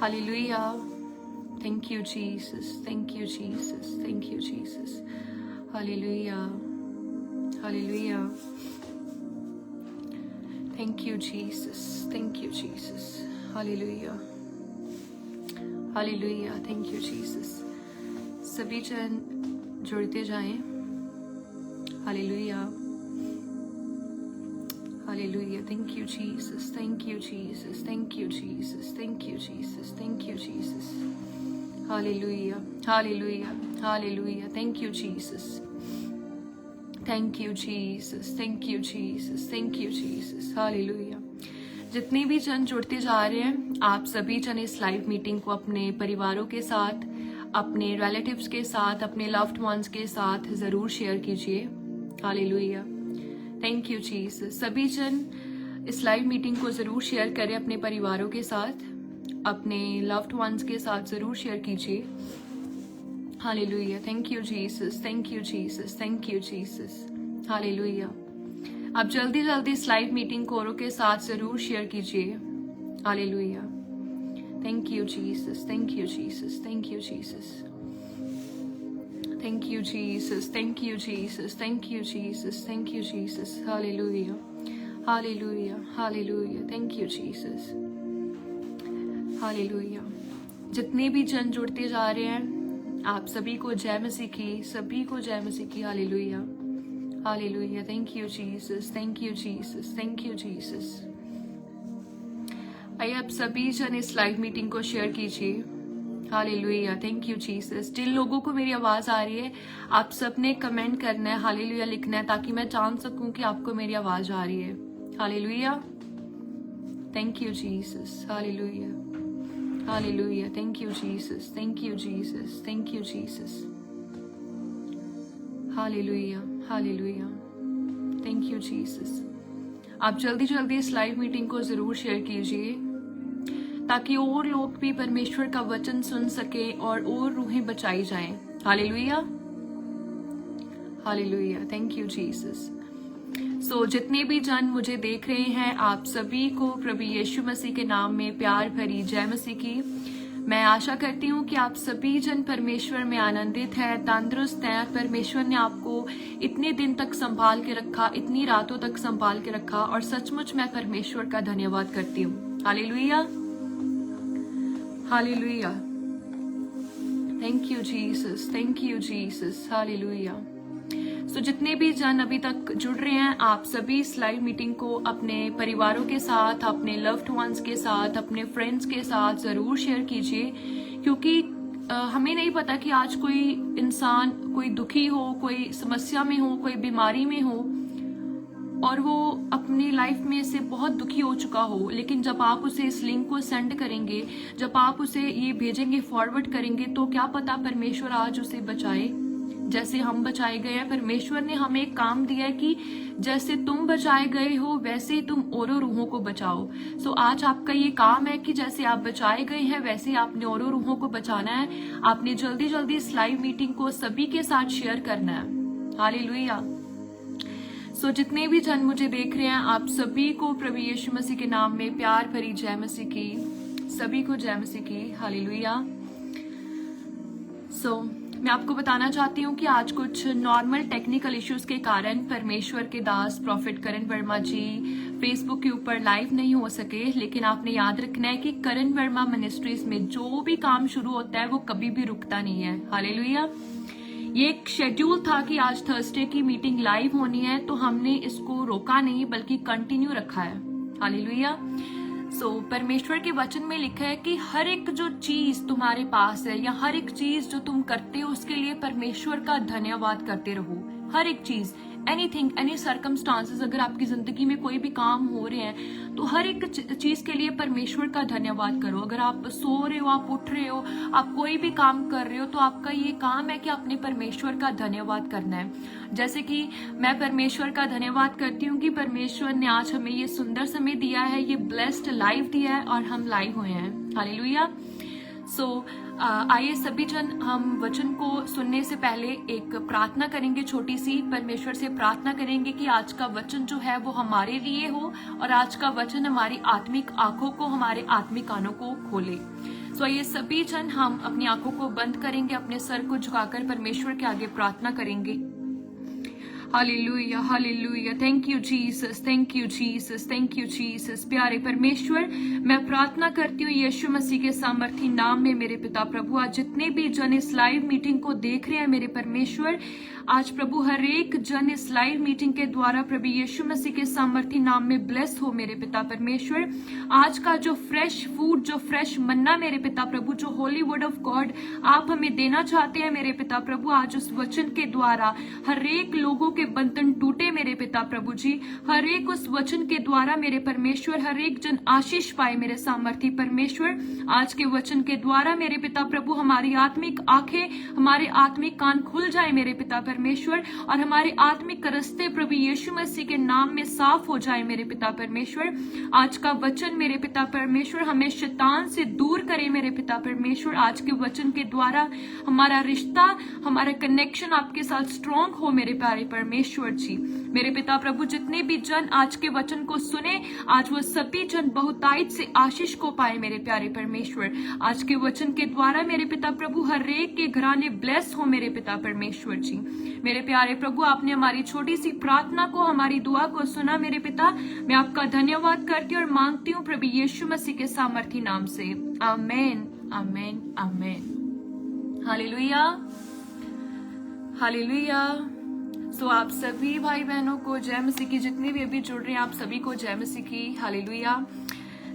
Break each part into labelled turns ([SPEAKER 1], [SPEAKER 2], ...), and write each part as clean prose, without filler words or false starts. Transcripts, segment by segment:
[SPEAKER 1] Hallelujah. Thank you, Jesus. Thank you, Jesus. Thank you, Jesus. Hallelujah. Hallelujah. Thank you, Jesus. Thank you, Jesus. Hallelujah. Hallelujah. Thank you, Jesus. सभी जन जुड़ते जाएं. Hallelujah. Hallelujah. Thank you, Jesus. Thank you, Jesus. Thank you, Jesus. Thank you, Jesus. Thank you, Jesus. Hallelujah. Hallelujah. Hallelujah. Thank you, Jesus. Thank you, Jesus. Thank you, Jesus. Thank you, Jesus. Hallelujah. जितने भी जन जुड़ते जा रहे हैं, आप सभी जन इस लाइव मीटिंग को अपने परिवारों के साथ, अपने रिलेटिव्स के साथ, अपने लव्ड वंस के साथ जरूर शेयर कीजिए. हालेलुया. Thank you Jesus. सभी जन इस लाइव मीटिंग को जरूर शेयर करें अपने परिवारों के साथ, अपने लव्ड वंस के साथ जरूर शेयर कीजिए. Hallelujah. Thank you Jesus. Thank you Jesus. Thank you Jesus. Hallelujah. आप जल्दी जल्दी इस लाइव मीटिंग को औरों के साथ जरूर शेयर कीजिए. Hallelujah. Thank you Jesus. Thank you Jesus. Thank you Jesus. Thank you, Jesus. Thank you, Jesus. Thank you, Jesus. Thank you, Jesus. Hallelujah. Hallelujah. Hallelujah. Thank you, Jesus. Hallelujah. जितने भी जन जुड़ते जा रहे हैं, आप सभी को जय मसीह की, सभी को जय मसीह की. Hallelujah. Hallelujah. Thank you, Jesus. Thank you, Jesus. Thank you, Jesus. आइए आप सभी जन इस लाइव मीटिंग को शेयर कीजिए. हालेलुया. Thank you Jesus. जिन लोगों को मेरी आवाज आ रही है, आप सबने कमेंट करना है, हालेलुया लिखना है, ताकि मैं जान सकूं कि आपको मेरी आवाज आ रही है. Hallelujah. Thank you Jesus. Hallelujah. Hallelujah. Thank you Jesus. Thank you Jesus. Thank you Jesus. Hallelujah. Hallelujah. Thank you Jesus. आप जल्दी जल्दी इस लाइव मीटिंग को जरूर शेयर कीजिए, ताकि और लोग भी परमेश्वर का वचन सुन सके और रूहें बचाई जाएं. Hallelujah. Hallelujah. Thank you Jesus. So जितने भी जन मुझे देख रहे हैं, आप सभी को प्रभु यीशु मसीह के नाम में प्यार भरी जय मसीह की. मैं आशा करती हूँ कि आप सभी जन परमेश्वर में आनंदित हैं, तंदुरुस्त हैं. परमेश्वर ने आपको इतने दिन तक संभाल के रखा, इतनी रातों तक संभाल के रखा, और सचमुच मैं परमेश्वर का धन्यवाद करती हूँ. Hallelujah. Hallelujah. Thank you, Jesus. Thank you, Jesus. Hallelujah. So जितने भी जन अभी तक जुड़ रहे हैं, आप सभी इस लाइव मीटिंग को अपने परिवारों के साथ, अपने लव्ड वंस के साथ, अपने फ्रेंड्स के साथ जरूर शेयर कीजिए, क्योंकि हमें नहीं पता कि आज कोई इंसान कोई दुखी हो, कोई समस्या में हो, कोई बीमारी में हो, और वो अपनी लाइफ में से बहुत दुखी हो चुका हो. लेकिन जब आप उसे इस लिंक को सेंड करेंगे, जब आप उसे ये भेजेंगे, फॉरवर्ड करेंगे, तो क्या पता परमेश्वर आज उसे बचाए, जैसे हम बचाए गए हैं. परमेश्वर ने हमें एक काम दिया है कि जैसे तुम बचाए गए हो, वैसे ही तुम औरों रूहों को बचाओ. सो आज आपका ये काम है कि जैसे आप बचाए गए हैं, वैसे ही आपने औरों रूहों को बचाना है. आपने जल्दी जल्दी इस लाइव मीटिंग को सभी के साथ शेयर करना है. हालेलुया. सो जितने भी जन मुझे देख रहे हैं, आप सभी को प्रभु यीशु मसीह के नाम में प्यार भरी जय मसीह की, सभी को जय मसीह की. हालेलुया. सो मैं आपको बताना चाहती हूँ कि आज कुछ नॉर्मल टेक्निकल इश्यूज के कारण परमेश्वर के दास प्रॉफिट करण वर्मा जी फेसबुक के ऊपर लाइव नहीं हो सके. लेकिन आपने याद रखना है कि करण वर्मा मिनिस्ट्रीज में जो भी काम शुरू होता है, वो कभी भी रुकता नहीं है. हालेलुया. ये एक शेड्यूल था कि आज थर्सडे की मीटिंग लाइव होनी है, तो हमने इसको रोका नहीं बल्कि कंटिन्यू रखा है. हालेलुया. सो परमेश्वर के वचन में लिखा है कि हर एक जो चीज तुम्हारे पास है, या हर एक चीज जो तुम करते हो, उसके लिए परमेश्वर का धन्यवाद करते रहो. हर एक चीज, एनीथिंग, एनी सर्कमस्टांसेस, अगर आपकी जिंदगी में कोई भी काम हो रहे हैं, तो हर एक चीज के लिए परमेश्वर का धन्यवाद करो. अगर आप सो रहे हो, आप उठ रहे हो, आप कोई भी काम कर रहे हो, तो आपका ये काम है कि अपने परमेश्वर का धन्यवाद करना है. जैसे कि मैं परमेश्वर का धन्यवाद करती हूँ कि परमेश्वर ने आज हमें ये सुंदर समय दिया है, ये ब्लेस्ड लाइव दिया है, और हम लाइव हुए हैं. हालेलुया. सो आइए सभी जन हम वचन को सुनने से पहले एक प्रार्थना करेंगे, छोटी सी. परमेश्वर से प्रार्थना करेंगे कि आज का वचन जो है वो हमारे लिए हो, और आज का वचन हमारी आत्मिक आंखों को, हमारे आत्मिक कानों को खोले. सो ये सभी जन हम अपनी आंखों को बंद करेंगे, अपने सर को झुकाकर परमेश्वर के आगे प्रार्थना करेंगे। Hallelujah, hallelujah. Thank you Jesus, thank you Jesus, thank you Jesus. प्यारे परमेश्वर, मैं प्रार्थना करती हूँ यीशु मसीह के सामर्थी नाम में मेरे पिता प्रभु, आज जितने भी जन इस लाइव मीटिंग को देख रहे हैं मेरे परमेश्वर, आज प्रभु हर एक जन इस लाइव मीटिंग के द्वारा प्रभु यीशु मसीह के सामर्थी नाम में ब्लेस हो मेरे पिता परमेश्वर। आज का जो फ्रेश फूड, जो फ्रेश मन्ना मेरे पिता प्रभु, जो होली वर्ड ऑफ गॉड आप हमें देना चाहते हैं मेरे पिता प्रभु, आज उस वचन के द्वारा हर एक लोगों के बंधन टूटे मेरे पिता प्रभु जी। हर एक उस वचन के द्वारा मेरे परमेश्वर हर एक जन आशीष पाए मेरे सामर्थी परमेश्वर। आज के वचन के द्वारा मेरे पिता प्रभु हमारी आत्मिक आंखें, हमारे आत्मिक कान खुल जाए मेरे पिता परमेश्वर, और हमारे आत्मिक रास्ते प्रभु यीशु मसीह के नाम में साफ हो जाए मेरे पिता परमेश्वर। आज का वचन मेरे पिता परमेश्वर हमें शैतान से दूर करे मेरे पिता परमेश्वर। आज के वचन के द्वारा हमारा रिश्ता, हमारा कनेक्शन आपके साथ स्ट्रॉन्ग हो मेरे प्यारे परमेश्वर जी। मेरे पिता प्रभु जितने भी जन आज के वचन को सुने, आज वो सभी जन बहुतायत से आशीष को पाए मेरे प्यारे परमेश्वर। आज के वचन के द्वारा मेरे पिता प्रभु हर एक के घराने ब्लेस हो मेरे पिता परमेश्वर जी। मेरे प्यारे प्रभु, आपने हमारी छोटी सी प्रार्थना को, हमारी दुआ को सुना मेरे पिता। मैं आपका धन्यवाद करती और मांगती हूँ प्रभु यीशु मसीह के सामर्थी नाम से, आमेन, आमेन, आमेन। Hallelujah, hallelujah. सो आप सभी भाई बहनों को जय मसीह की, जितने भी अभी जुड़ रहे हैं आप सभी को जय मसीह की, हालेलुया।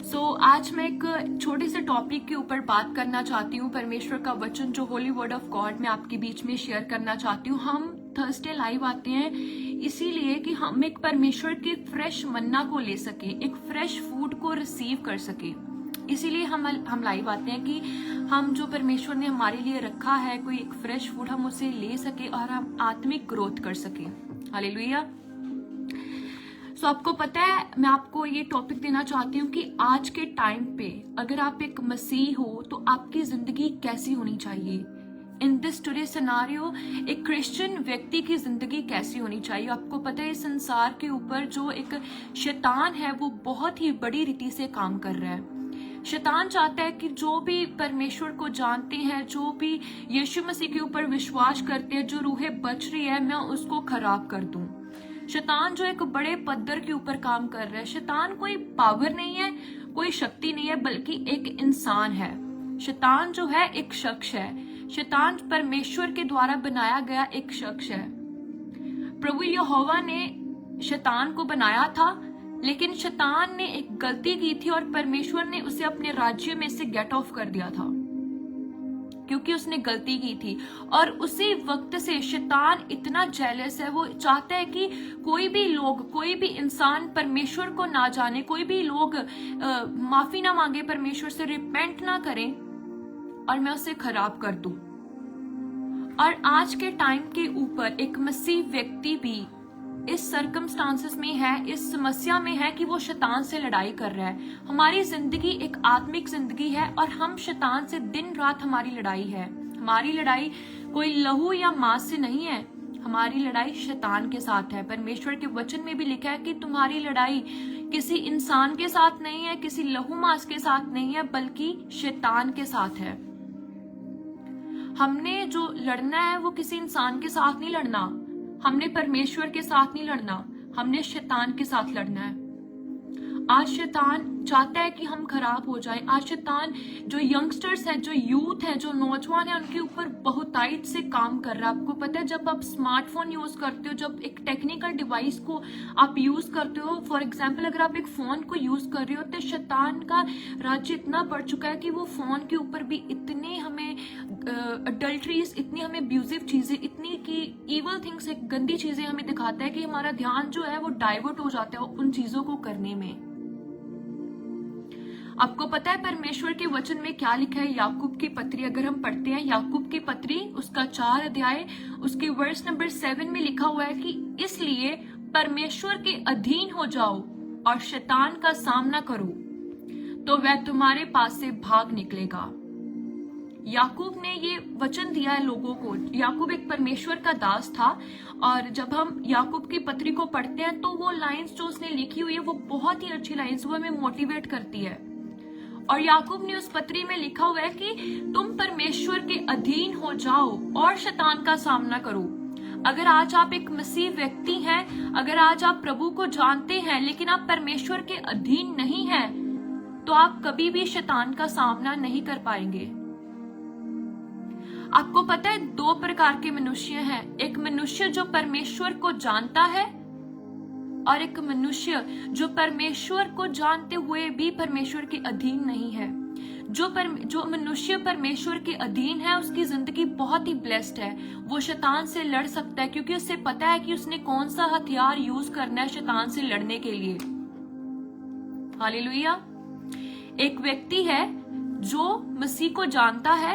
[SPEAKER 1] सो आज मैं एक छोटे से टॉपिक के ऊपर बात करना चाहती हूँ। परमेश्वर का वचन जो होली वर्ड ऑफ गॉड मैं आपके बीच में शेयर करना चाहती हूँ। हम थर्सडे लाइव आते हैं इसीलिए कि हम एक परमेश्वर के फ्रेश मन्ना को ले सके, एक फ्रेश फूड को रिसीव कर सके। इसीलिए हम लाइव आते हैं कि हम जो परमेश्वर ने हमारे लिए रखा है, कोई एक फ्रेश फूड, हम उसे ले सके और हम आत्मिक ग्रोथ कर सके। हालेलुया। सो आपको पता है, मैं आपको ये टॉपिक देना चाहती हूँ कि आज के टाइम पे अगर आप एक मसीह हो तो आपकी जिंदगी कैसी होनी चाहिए। इन दिस टुडे सिनारियो एक क्रिश्चियन व्यक्ति की जिंदगी कैसी होनी चाहिए। आपको पता है इस संसार के ऊपर जो एक शैतान है वो बहुत ही बड़ी रीति से काम कर रहा है। शैतान चाहता है कि जो भी परमेश्वर को जानते हैं, जो भी यीशु मसीह के ऊपर विश्वास करते हैं, जो रूहें बच रही है, मैं उसको खराब कर दूं। शैतान जो एक बड़े पद्धर के ऊपर काम कर रहा है। शैतान कोई पावर नहीं है, कोई शक्ति नहीं है, बल्कि एक इंसान है। शैतान जो है एक शख्स है। शैतान परमेश्वर के द्वारा बनाया गया एक शख्स है। प्रभु यहोवा ने शैतान को बनाया था, लेकिन शैतान ने एक गलती की थी और परमेश्वर ने उसे अपने राज्य में से गेट ऑफ कर दिया था क्योंकि उसने गलती की थी। और उसी वक्त से शैतान इतना जेलस है, वो चाहता है कि कोई भी लोग, कोई भी इंसान परमेश्वर को ना जाने, कोई भी लोग माफी ना मांगे, परमेश्वर से रिपेंट ना करें और मैं उसे खराब कर दूं। और आज के टाइम के ऊपर एक मसीह व्यक्ति भी इस सर्कमस्टांसेस में है, इस समस्या में है कि वो शैतान से लड़ाई कर रहा है। हमारी जिंदगी एक आत्मिक जिंदगी है और हम शैतान से दिन रात हमारी लड़ाई है। हमारी लड़ाई कोई लहू या मांस से नहीं है, हमारी लड़ाई शैतान के साथ है। परमेश्वर के वचन में भी लिखा है कि तुम्हारी लड़ाई किसी इंसान के साथ नहीं है, किसी लहू मांस के साथ नहीं है, बल्कि शैतान के साथ है। हमने जो लड़ना है वो किसी इंसान के साथ नहीं लड़ना, हमने परमेश्वर के साथ नहीं लड़ना, हमने शैतान के साथ लड़ना है। आज शैतान चाहता है कि हम खराब हो जाएं। आज शैतान जो यंगस्टर्स हैं, जो यूथ हैं, जो नौजवान हैं, उनके ऊपर बहुतायत से काम कर रहा है। आपको पता है जब आप स्मार्टफोन यूज करते हो, जब एक टेक्निकल डिवाइस को आप यूज करते हो, फॉर एग्जांपल अगर आप एक फोन को यूज कर रहे हो, तो शैतान का राज्य इतना बढ़ चुका है कि वो फोन के ऊपर भी इतने हमें अडल्ट्रीज, इतनी हमें अब्यूजिव चीजें, इतनी की इवल थिंग्स, गंदी चीजें हमें दिखाता है कि हमारा ध्यान जो है वो डाइवर्ट हो जाता है उन चीजों को करने में। आपको पता है परमेश्वर के वचन में क्या लिखा है? याकूब की पत्री अगर हम पढ़ते हैं, याकूब की पत्री उसका 4 अध्याय उसके वर्स नंबर 7 में लिखा हुआ है कि इसलिए परमेश्वर के अधीन हो जाओ और शैतान का सामना करो तो वह तुम्हारे पास से भाग निकलेगा। याकूब ने ये वचन दिया है लोगों को। याकूब एक परमेश्वर का दास था और जब हम याकूब की पत्री को पढ़ते हैं तो वो लाइंस जो उसने लिखी हुई है वो बहुत ही अच्छी लाइंस, वो हमें मोटिवेट करती है। और याकूब ने उस पत्री में लिखा हुआ है कि तुम परमेश्वर के अधीन हो जाओ और शैतान का सामना करो। अगर आज आप एक मसीह व्यक्ति हैं, अगर आज आप प्रभु को जानते हैं लेकिन आप परमेश्वर के अधीन नहीं हैं, तो आप कभी भी शैतान का सामना नहीं कर पाएंगे। आपको पता है 2 प्रकार के मनुष्य हैं, एक मनुष्य जो परमेश्वर को जानता है और एक मनुष्य जो परमेश्वर को जानते हुए भी परमेश्वर के अधीन नहीं है। जो मनुष्य परमेश्वर के अधीन है उसकी जिंदगी बहुत ही ब्लेस्ड है। वो शैतान से लड़ सकता है क्योंकि उससे पता है कि उसने कौन सा हथियार यूज करना है शैतान से लड़ने के लिए। हालेलुया। एक व्यक्ति है जो मसीह को जानता है,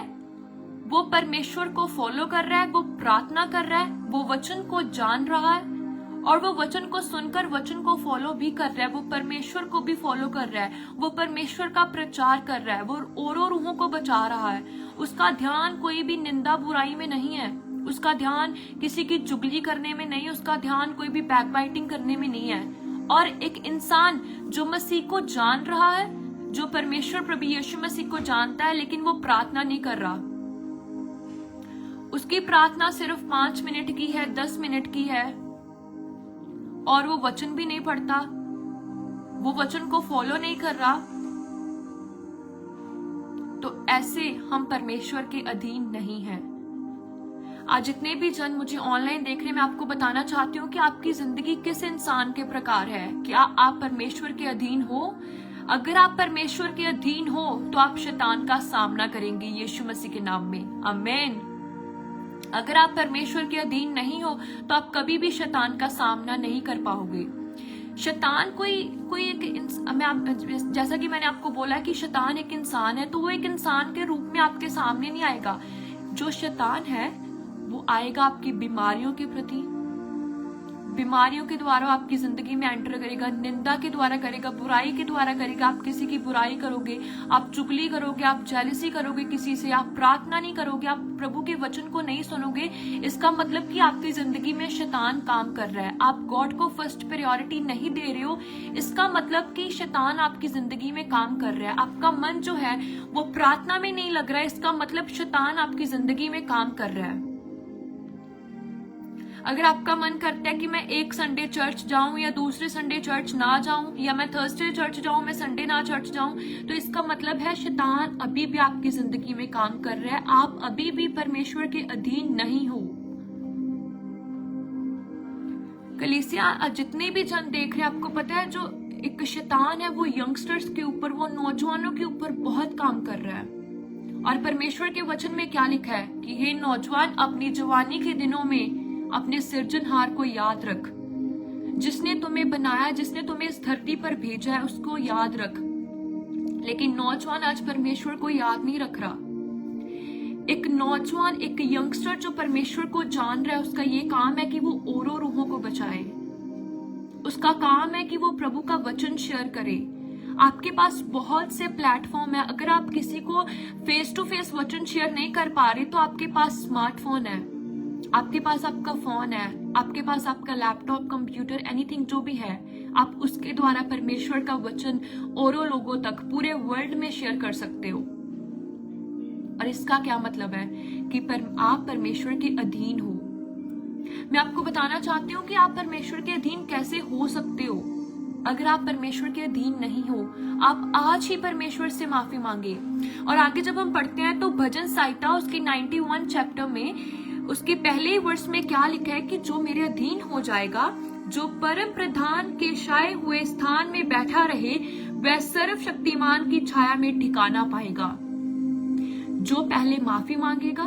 [SPEAKER 1] वो परमेश्वर को फॉलो कर रहा है, वो प्रार्थना कर रहा है, वो वचन को जान रहा है और वो वचन को सुनकर वचन को फॉलो भी कर रहा है, वो परमेश्वर को भी फॉलो कर रहा है, वो परमेश्वर का प्रचार कर रहा है, वो औरों रूहों को बचा रहा है। उसका ध्यान कोई भी निंदा बुराई में नहीं है, उसका ध्यान किसी की चुगली करने में नहीं, उसका ध्यान कोई भी बैकबाइटिंग करने में नहीं है। और एक इंसान जो मसीह को जान रहा है, जो परमेश्वर प्रभु यीशु मसीह को जानता है लेकिन वो प्रार्थना नहीं कर रहा, उसकी प्रार्थना सिर्फ 5 मिनट की है, 10 मिनट की है और वो वचन भी नहीं पढ़ता, वो वचन को फॉलो नहीं कर रहा, तो ऐसे हम परमेश्वर के अधीन नहीं हैं। आज जितने भी जन मुझे ऑनलाइन देख रहे हैं, मैं आपको बताना चाहती हूँ कि आपकी जिंदगी किस इंसान के प्रकार है। क्या आप परमेश्वर के अधीन हो? अगर आप परमेश्वर के अधीन हो तो आप शैतान का सामना करेंगे यीशु मसीह के नाम में। आमीन। अगर आप परमेश्वर के अधीन नहीं हो तो आप कभी भी शैतान का सामना नहीं कर पाओगे। शैतान कोई एक जैसा कि मैंने आपको बोला कि शैतान एक इंसान है, तो वो एक इंसान के रूप में आपके सामने नहीं आएगा। जो शैतान है वो आएगा आपकी बीमारियों के प्रति, बीमारियों के द्वारा आपकी जिंदगी में एंटर करेगा, निंदा के द्वारा करेगा, बुराई के द्वारा करेगा। आप किसी की बुराई करोगे, आप चुगली करोगे, आप जेलसी करोगे किसी से, आप प्रार्थना नहीं करोगे, आप प्रभु के वचन को नहीं सुनोगे। इसका मतलब कि आपकी जिंदगी में शैतान काम कर रहा है। आप गॉड को फर्स्ट प्रायोरिटी नहीं दे रहे हो, इसका मतलब कि शैतान आपकी जिंदगी में काम कर रहा है। आपका मन जो है वो प्रार्थना में नहीं लग रहा है, इसका मतलब शैतान आपकी जिंदगी में काम कर रहा है। अगर आपका मन करता है कि मैं एक संडे चर्च जाऊं या दूसरे संडे चर्च ना जाऊं, या मैं थर्सडे चर्च जाऊं मैं संडे ना चर्च जाऊं, तो इसका मतलब है शैतान अभी भी आपकी जिंदगी में काम कर रहा है। आप अभी भी परमेश्वर के अधीन नहीं हो। कलीसिया जितने भी जन देख रहे हैं, आपको पता है जो एक शैतान है वो यंगस्टर्स के ऊपर, वो नौजवानों के ऊपर बहुत काम कर रहा है। और परमेश्वर के वचन में क्या लिखा है कि हे नौजवान, अपनी जवानी के दिनों में अपने सिरजनहार को याद रख, जिसने तुम्हें बनाया, जिसने तुम्हें इस धरती पर भेजा है, उसको याद रख। लेकिन नौजवान आज परमेश्वर को याद नहीं रख रहा। एक नौजवान, एक यंगस्टर जो परमेश्वर को जान रहा है, उसका ये काम है कि वो औरों रूहों को बचाए, उसका काम है कि वो प्रभु का वचन शेयर करे। आपके पास बहुत से प्लेटफॉर्म है। अगर आप किसी को फेस टू फेस वचन शेयर नहीं कर पा रहे तो आपके पास स्मार्टफोन है, आपके पास आपका फोन है, आपके पास आपका लैपटॉप, कंप्यूटर, एनीथिंग जो भी है, आप उसके द्वारा परमेश्वर का वचन औरों लोगों तक, पूरे वर्ल्ड में शेयर कर सकते हो। और इसका क्या मतलब है कि आप परमेश्वर के अधीन हो। मैं आपको बताना चाहती हूँ कि आप परमेश्वर के अधीन कैसे हो सकते हो। अगर आप परमेश्वर के अधीन नहीं हो, आप आज ही परमेश्वर से माफी मांगे। और आगे जब हम पढ़ते हैं तो भजन संहिता उसके 91 चैप्टर में उसके पहले वर्ष में क्या लिखा है कि जो मेरे अधीन हो जाएगा, जो परम प्रधान के छाए हुए स्थान में बैठा रहे, वह सर्वशक्तिमान की छाया में ठिकाना पाएगा। जो पहले माफी मांगेगा,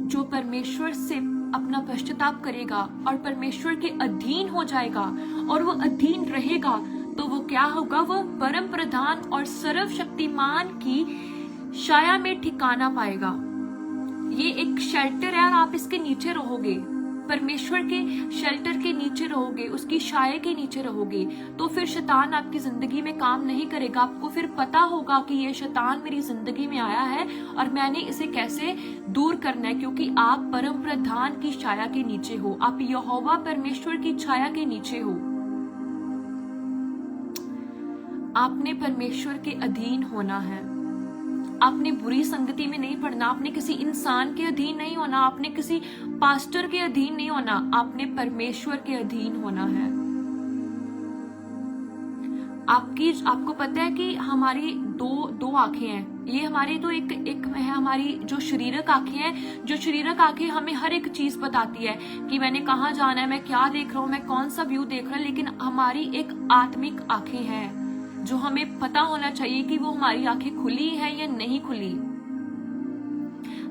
[SPEAKER 1] जो परमेश्वर से अपना पश्चाताप करेगा और परमेश्वर के अधीन हो जाएगा और वो अधीन रहेगा, तो वो क्या होगा, वो परम प्रधान और सर्वशक्तिमान की छाया में ठिकाना पाएगा। ये एक शेल्टर है और आप इसके नीचे रहोगे, परमेश्वर के शेल्टर के नीचे रहोगे, उसकी छाया के नीचे रहोगे, तो फिर शैतान आपकी जिंदगी में काम नहीं करेगा। आपको फिर पता होगा कि ये शैतान मेरी जिंदगी में आया है और मैंने इसे कैसे दूर करना है, क्योंकि आप परम प्रधान की छाया के नीचे हो, आप यहोवा परमेश्वर की छाया के नीचे हो। आपने परमेश्वर के अधीन होना है। आपने बुरी संगति में नहीं पड़ना, आपने किसी इंसान के अधीन नहीं होना, आपने किसी पास्टर के अधीन नहीं होना, आपने परमेश्वर के अधीन होना है। आपको पता है कि हमारी दो आंखें हैं। ये हमारी तो एक है हमारी जो शरीरक आंखें हैं। जो शरीरक आंखें हमें हर एक चीज बताती है कि मैंने कहाँ जाना है, मैं क्या देख रहा हूँ, मैं कौन सा व्यू देख रहा हूँ। लेकिन हमारी एक आत्मिक आंखें हैं जो हमें पता होना चाहिए कि वो हमारी आंखें खुली है या नहीं खुली।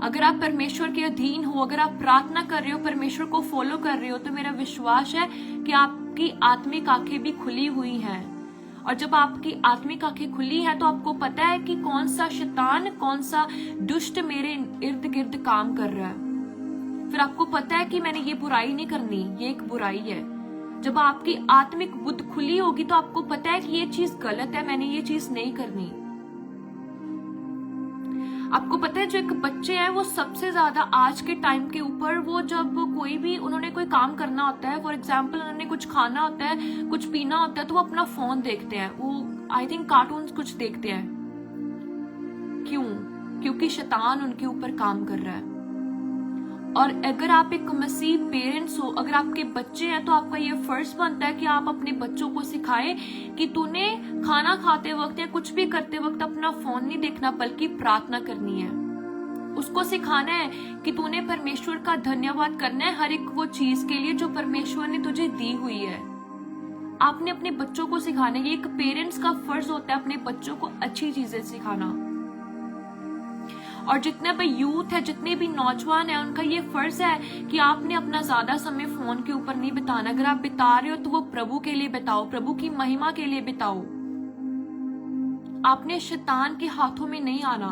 [SPEAKER 1] अगर आप परमेश्वर के अधीन हो, अगर आप प्रार्थना कर रहे हो, परमेश्वर को फॉलो कर रहे हो, तो मेरा विश्वास है कि आपकी आत्मिक आंखें भी खुली हुई हैं। और जब आपकी आत्मिक आंखें खुली है तो आपको पता है कि कौन सा शैतान, कौन सा दुष्ट मेरे इर्द गिर्द काम कर रहा है। फिर आपको पता है कि मैंने ये बुराई नहीं करनी, ये एक बुराई है। जब आपकी आत्मिक बुद्ध खुली होगी तो आपको पता है कि ये चीज गलत है, मैंने ये चीज नहीं करनी। आपको पता है जो एक बच्चे हैं वो सबसे ज्यादा आज के टाइम के ऊपर, वो जब उन्होंने कोई काम करना होता है, फॉर एग्जाम्पल उन्होंने कुछ खाना होता है, कुछ पीना होता है, तो वो अपना फोन देखते हैं, वो आई थिंक कार्टून्स कुछ देखते हैं। क्यों? क्योंकि शैतान उनके ऊपर काम कर रहा है। और अगर आप एक मसीह पेरेंट्स हो, अगर आपके बच्चे हैं, तो आपका ये फर्ज बनता है कि आप अपने बच्चों को सिखाएं कि तूने खाना खाते वक्त या कुछ भी करते वक्त अपना फोन नहीं देखना, बल्कि प्रार्थना करनी है। उसको सिखाना है कि तूने परमेश्वर का धन्यवाद करना है हर एक वो चीज के लिए जो परमेश्वर ने तुझे दी हुई है। आपने अपने बच्चों को सिखाना है। ये एक पेरेंट्स का फर्ज होता है अपने बच्चों को अच्छी चीजें सिखाना। और जितने भी यूथ है, जितने भी नौजवान है, उनका ये फर्ज है कि आपने अपना ज्यादा समय फोन के ऊपर नहीं बिताना। अगर आप बिता रहे हो तो वो प्रभु के लिए बिताओ, प्रभु की महिमा के लिए बिताओ। आपने शैतान के हाथों में नहीं आना।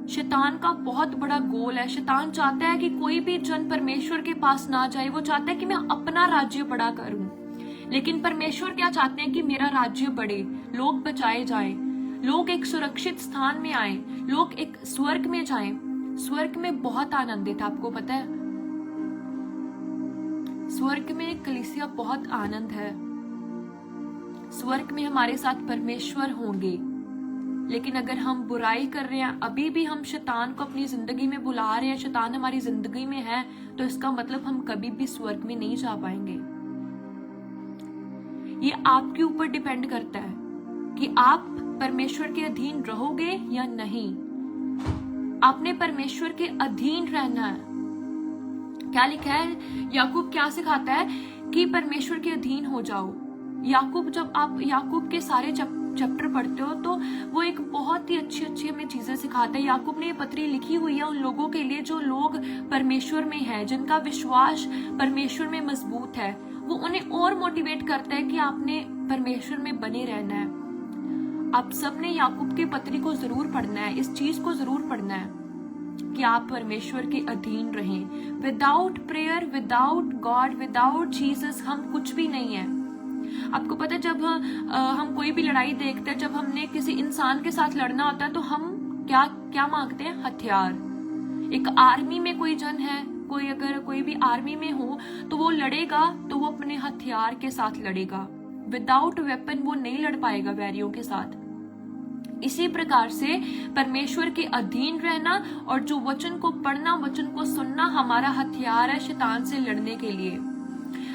[SPEAKER 1] शैतान का बहुत बड़ा गोल है। शैतान चाहता है कि कोई भी जन परमेश्वर के पास ना जाए। वो चाहता है कि मैं अपना राज्य बड़ा करूं। लेकिन परमेश्वर क्या चाहते हैं कि मेरा राज्य बढ़े, लोग बचाए जाएं, लोग एक सुरक्षित स्थान में आए, लोग एक स्वर्ग में जाएं। स्वर्ग में बहुत आनंदित, आपको पता है स्वर्ग में कलीसिया बहुत आनंद है। स्वर्ग में हमारे साथ परमेश्वर होंगे। लेकिन अगर हम बुराई कर रहे हैं, अभी भी हम शैतान को अपनी जिंदगी में बुला रहे हैं, शैतान हमारी जिंदगी में है, तो इसका मतलब हम कभी भी स्वर्ग में नहीं जा पाएंगे। ये आपके ऊपर डिपेंड करता है कि आप परमेश्वर के अधीन रहोगे या नहीं। आपने परमेश्वर के अधीन रहना है। क्या लिखा है? याकूब क्या सिखाता है कि परमेश्वर के अधीन हो जाओ। याकूब, जब आप याकूब के सारे चैप्टर पढ़ते हो तो वो एक बहुत ही अच्छी हमें चीजें सिखाता है। याकूब ने ये पत्री लिखी हुई है उन लोगों के लिए जो लोग परमेश्वर में हैं, जिनका विश्वास परमेश्वर में मजबूत है। वो उन्हें और मोटिवेट करता है कि आपने परमेश्वर में बने रहना है। आप सबने याकूब के पत्री को जरूर पढ़ना है, इस चीज को जरूर पढ़ना है कि आप परमेश्वर के अधीन रहें। Without prayer, without God, without Jesus हम कुछ भी नहीं है। आपको पता है जब हम कोई भी लड़ाई देखते हैं, जब हमने किसी इंसान के साथ लड़ना होता है तो हम क्या क्या मांगते हैं? हथियार। एक आर्मी में कोई जन है, अगर कोई भी आर्मी में हो तो वो लड़ेगा तो वो अपने हथियार के साथ लड़ेगा। विदाउट वेपन वो नहीं लड़ पाएगा वैरियों के साथ। इसी प्रकार से परमेश्वर के अधीन रहना और जो वचन को पढ़ना, वचन को सुनना हमारा हथियार है शैतान से लड़ने के लिए।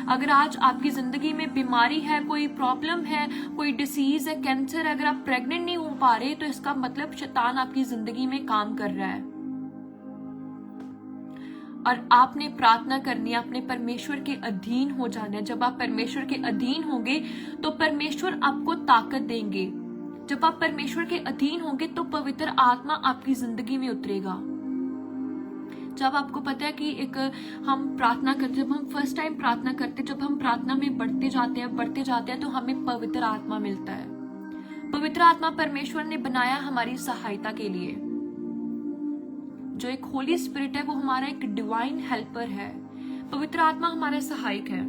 [SPEAKER 1] अगर आज आपकी जिंदगी में बीमारी है, कोई प्रॉब्लम है, कोई डिसीज है, कैंसर है, अगर आप प्रेग्नेंट नहीं हो पा रहे तो इसका मतलब शैतान आपकी जिंदगी में काम कर रहा है। और आपने प्रार्थना करनी है, आपने परमेश्वर के अधीन हो जाना है। जब आप परमेश्वर के अधीन होंगे तो परमेश्वर आपको ताकत देंगे। जब आप परमेश्वर के अधीन होंगे तो पवित्र आत्मा आपकी जिंदगी में उतरेगा। जब आपको पता है कि हम प्रार्थना करते, जब हम फर्स्ट टाइम प्रार्थना करते, जब हम प्रार्थना में बढ़ते जाते हैं तो हमें पवित्र आत्मा मिलता है। पवित्र आत्मा परमेश्वर ने बनाया हमारी सहायता के लिए। जो एक होली स्पिरिट है वो हमारा एक डिवाइन हेल्पर है। पवित्र आत्मा हमारा सहायक है।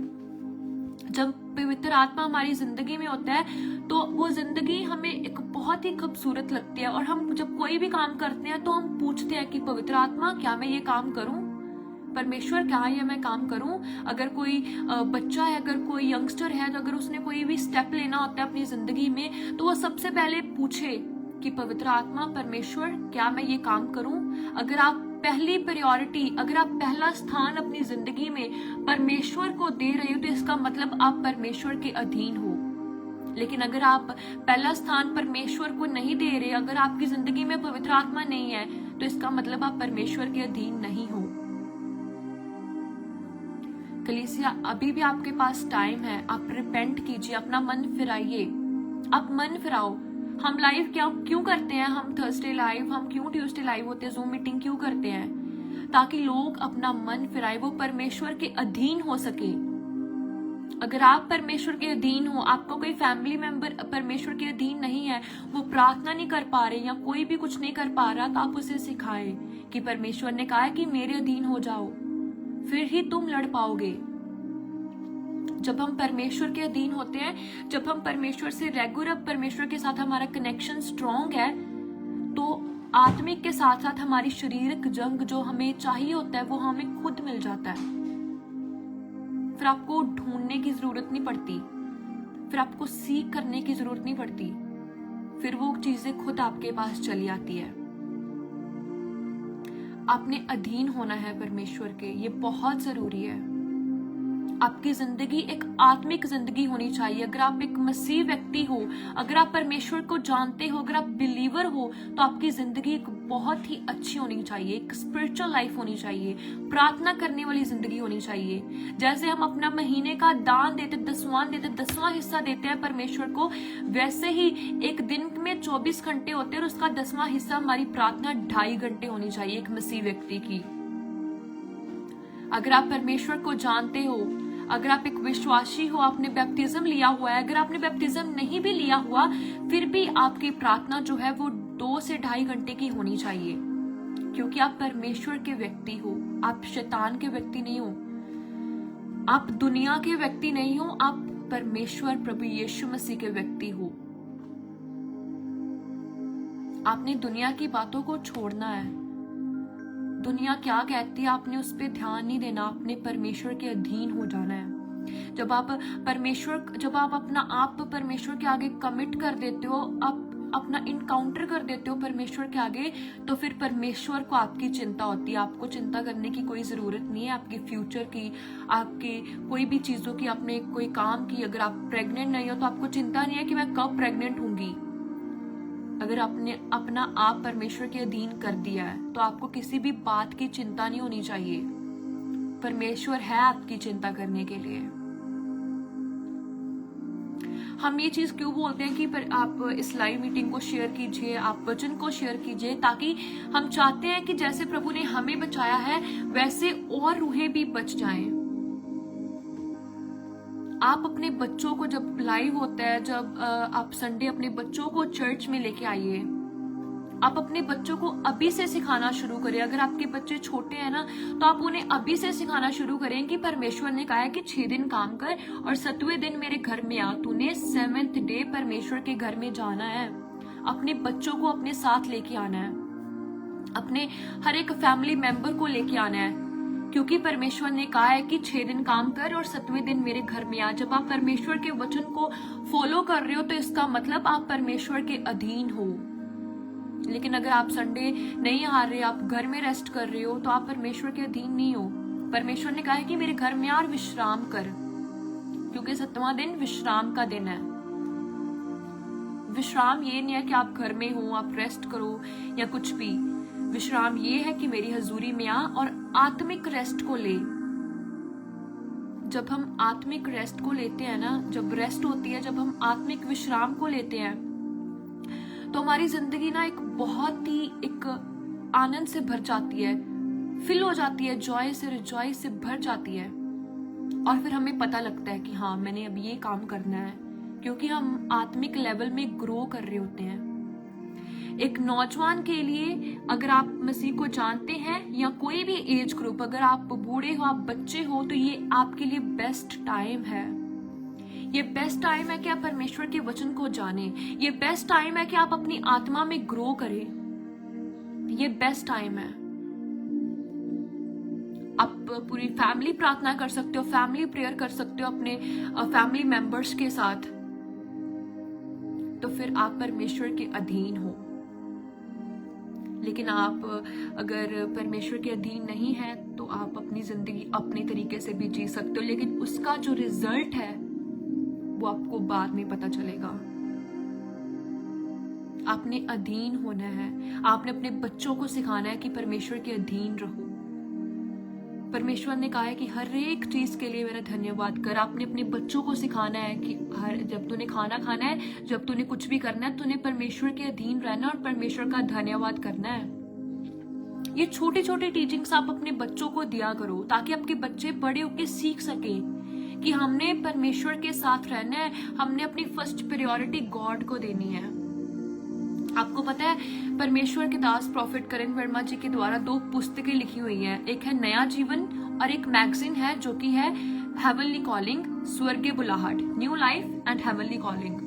[SPEAKER 1] जब पवित्र आत्मा हमारी जिंदगी में होता है तो वो जिंदगी हमें एक बहुत ही खूबसूरत लगती है। और हम जब कोई भी काम करते हैं तो हम पूछते हैं कि पवित्र आत्मा क्या मैं ये काम करूं? परमेश्वर क्या ये मैं काम करूं? अगर कोई बच्चा है, अगर कोई यंगस्टर है, तो अगर उसने कोई भी स्टेप लेना होता है अपनी जिंदगी में, तो वो सबसे पहले पूछे कि पवित्र आत्मा, परमेश्वर, क्या मैं ये काम करूं? अगर आप पहली प्रायोरिटी, अगर आप पहला स्थान अपनी जिंदगी में परमेश्वर को दे रहे हो, तो इसका मतलब आप परमेश्वर के अधीन हो। लेकिन अगर आप पहला स्थान परमेश्वर को नहीं दे रहे, अगर आपकी जिंदगी में पवित्र आत्मा नहीं है, तो इसका मतलब आप परमेश्वर के अधीन नहीं हो। कलीसिया, अभी भी आपके पास टाइम है, आप रिपेंट कीजिए, अपना मन फिराइए, आप मन फिराओ। हम लाइव क्यों करते हैं? हम थर्सडे लाइव, हम क्यों ट्यूसडे लाइव होते हैं, जूम मीटिंग क्यों करते हैं? ताकि लोग अपना मन फिराए, वो परमेश्वर के अधीन हो सके। अगर आप परमेश्वर के अधीन हो, आपका कोई फैमिली मेंबर परमेश्वर के अधीन नहीं है, वो प्रार्थना नहीं कर पा रहे या कोई भी कुछ नहीं कर पा रहा, तो आप उसे सिखाएं कि परमेश्वर ने कहा है कि मेरे अधीन हो जाओ, फिर ही तुम लड़ पाओगे। जब हम परमेश्वर के अधीन होते हैं, जब हम परमेश्वर से रेगुलर, परमेश्वर के साथ हमारा कनेक्शन स्ट्रॉन्ग है, तो आत्मिक के साथ साथ हमारी शारीरिक जंग जो हमें चाहिए होता है वो हमें खुद मिल जाता है। फिर आपको ढूंढने की जरूरत नहीं पड़ती, फिर आपको सीख करने की जरूरत नहीं पड़ती, फिर वो चीजें खुद आपके पास चली आती है। आपने अधीन होना है परमेश्वर के, ये बहुत जरूरी है। आपकी जिंदगी एक आत्मिक जिंदगी होनी चाहिए। अगर आप एक मसीह व्यक्ति हो, अगर आप परमेश्वर को जानते हो, अगर आप बिलीवर हो, तो आपकी जिंदगी एक बहुत ही अच्छी होनी चाहिए, एक स्पिरिचुअल लाइफ होनी चाहिए, प्रार्थना करने वाली जिंदगी होनी चाहिए। जैसे हम अपना महीने का दान देते, दसवां हिस्सा देते हैं परमेश्वर को, वैसे ही एक दिन में 24 घंटे होते हैं और उसका 10वां हिस्सा हमारी प्रार्थना 2.5 घंटे होनी चाहिए एक मसीह व्यक्ति की। अगर आप परमेश्वर को जानते हो, अगर आप एक विश्वासी हो, आपने बैप्टिज्म लिया हुआ है, अगर आपने बैप्टिज्म नहीं भी लिया हुआ, फिर भी आपकी प्रार्थना जो है वो 2 से 2.5 घंटे की होनी चाहिए, क्योंकि आप परमेश्वर के व्यक्ति हो, आप शैतान के व्यक्ति नहीं हो, आप दुनिया के व्यक्ति नहीं हो, आप परमेश्वर प्रभु यीशु मसीह के व्यक्ति हो। आपने दुनिया की बातों को छोड़ना है। दुनिया क्या कहती है आपने उस पर ध्यान नहीं देना, आपने परमेश्वर के अधीन हो जाना है। जब आप अपना आप परमेश्वर के आगे कमिट कर देते हो, आप अपना इनकाउंटर कर देते हो परमेश्वर के आगे, तो फिर परमेश्वर को आपकी चिंता होती है। आपको चिंता करने की कोई जरूरत नहीं है, आपके फ्यूचर की, आपके कोई भी चीजों की। आपने कोई काम की, अगर आप प्रेग्नेंट नहीं हो तो आपको चिंता नहीं है कि मैं कब प्रेग्नेंट होंगी। अगर आपने अपना आप परमेश्वर के अधीन कर दिया है, तो आपको किसी भी बात की चिंता नहीं होनी चाहिए। परमेश्वर है आपकी चिंता करने के लिए। हम ये चीज क्यों बोलते हैं कि आप इस लाइव मीटिंग को शेयर कीजिए, आप वचन को शेयर कीजिए, ताकि हम चाहते हैं कि जैसे प्रभु ने हमें बचाया है, वैसे और रूहें भी बच जाएं। आप अपने बच्चों को, जब लाइव होता है, जब आप संडे अपने बच्चों को चर्च में लेके आइए, आप अपने बच्चों को अभी से सिखाना शुरू करें। अगर आपके बच्चे छोटे हैं ना, तो आप उन्हें अभी से सिखाना शुरू करें कि परमेश्वर ने कहा है कि 6 दिन काम कर और 7वें दिन मेरे घर में आ। तूने 7th डे परमेश्वर के घर में जाना है। अपने बच्चों को अपने साथ लेके आना है, अपने हर एक फैमिली मेंबर को लेके आना है, क्योंकि परमेश्वर ने कहा है कि 6 दिन काम कर और 7वें दिन मेरे घर में आ। जब आप परमेश्वर के वचन को फॉलो कर रहे हो, तो इसका मतलब आप परमेश्वर के अधीन हो। लेकिन अगर आप संडे नहीं आ रहे, आप घर में रेस्ट कर रहे हो, तो आप परमेश्वर के अधीन नहीं हो। परमेश्वर ने कहा है कि मेरे घर में आ और विश्राम कर, क्योंकि 7वां दिन विश्राम का दिन है। विश्राम ये नहीं है कि आप घर में हो, आप रेस्ट करो या कुछ भी। विश्राम ये है कि मेरी हजूरी में आ और आत्मिक रेस्ट को ले। जब हम आत्मिक रेस्ट को लेते हैं ना, जब रेस्ट होती है, जब हम आत्मिक विश्राम को लेते हैं, तो हमारी जिंदगी ना एक बहुत ही एक आनंद से भर जाती है, फिल हो जाती है, जॉय से भर जाती है। और फिर हमें पता लगता है कि हाँ, मैंने अब ये काम करना है, क्योंकि हम आत्मिक लेवल में ग्रो कर रहे होते हैं। एक नौजवान के लिए, अगर आप मसीह को जानते हैं, या कोई भी एज ग्रुप, अगर आप बूढ़े हो, आप बच्चे हो, तो ये आपके लिए बेस्ट टाइम है। ये बेस्ट टाइम है कि आप परमेश्वर के वचन को जाने। ये बेस्ट टाइम है कि आप अपनी आत्मा में ग्रो करें। ये बेस्ट टाइम है। आप पूरी फैमिली प्रार्थना कर सकते हो, फैमिली प्रेयर कर सकते हो अपने फैमिली मेंबर्स के साथ। तो फिर आप परमेश्वर के अधीन हो। लेकिन आप अगर परमेश्वर के अधीन नहीं है तो आप अपनी जिंदगी अपने तरीके से भी जी सकते हो, लेकिन उसका जो रिजल्ट है वो आपको बाद में पता चलेगा। आपने अधीन होना है। आपने अपने बच्चों को सिखाना है कि परमेश्वर के अधीन रहो। परमेश्वर ने कहा है कि हर एक चीज के लिए मेरा धन्यवाद कर। आपने अपने बच्चों को सिखाना है कि जब तूने खाना खाना है, जब तूने कुछ भी करना है, तूने परमेश्वर के अधीन रहना और परमेश्वर का धन्यवाद करना है। ये छोटे छोटे टीचिंग्स आप अपने बच्चों को दिया करो, ताकि आपके बच्चे बड़े होकर सीख सके कि हमने परमेश्वर के साथ रहना है, हमने अपनी फर्स्ट प्रायोरिटी गॉड को देनी है। आपको पता है परमेश्वर के दास प्रॉफिट करण वर्मा जी के द्वारा 2 पुस्तकें लिखी हुई हैं। एक है नया जीवन और एक मैगजीन है जो कि है हेवनली कॉलिंग, स्वर्गीय बुलाहट, new life and heavenly calling.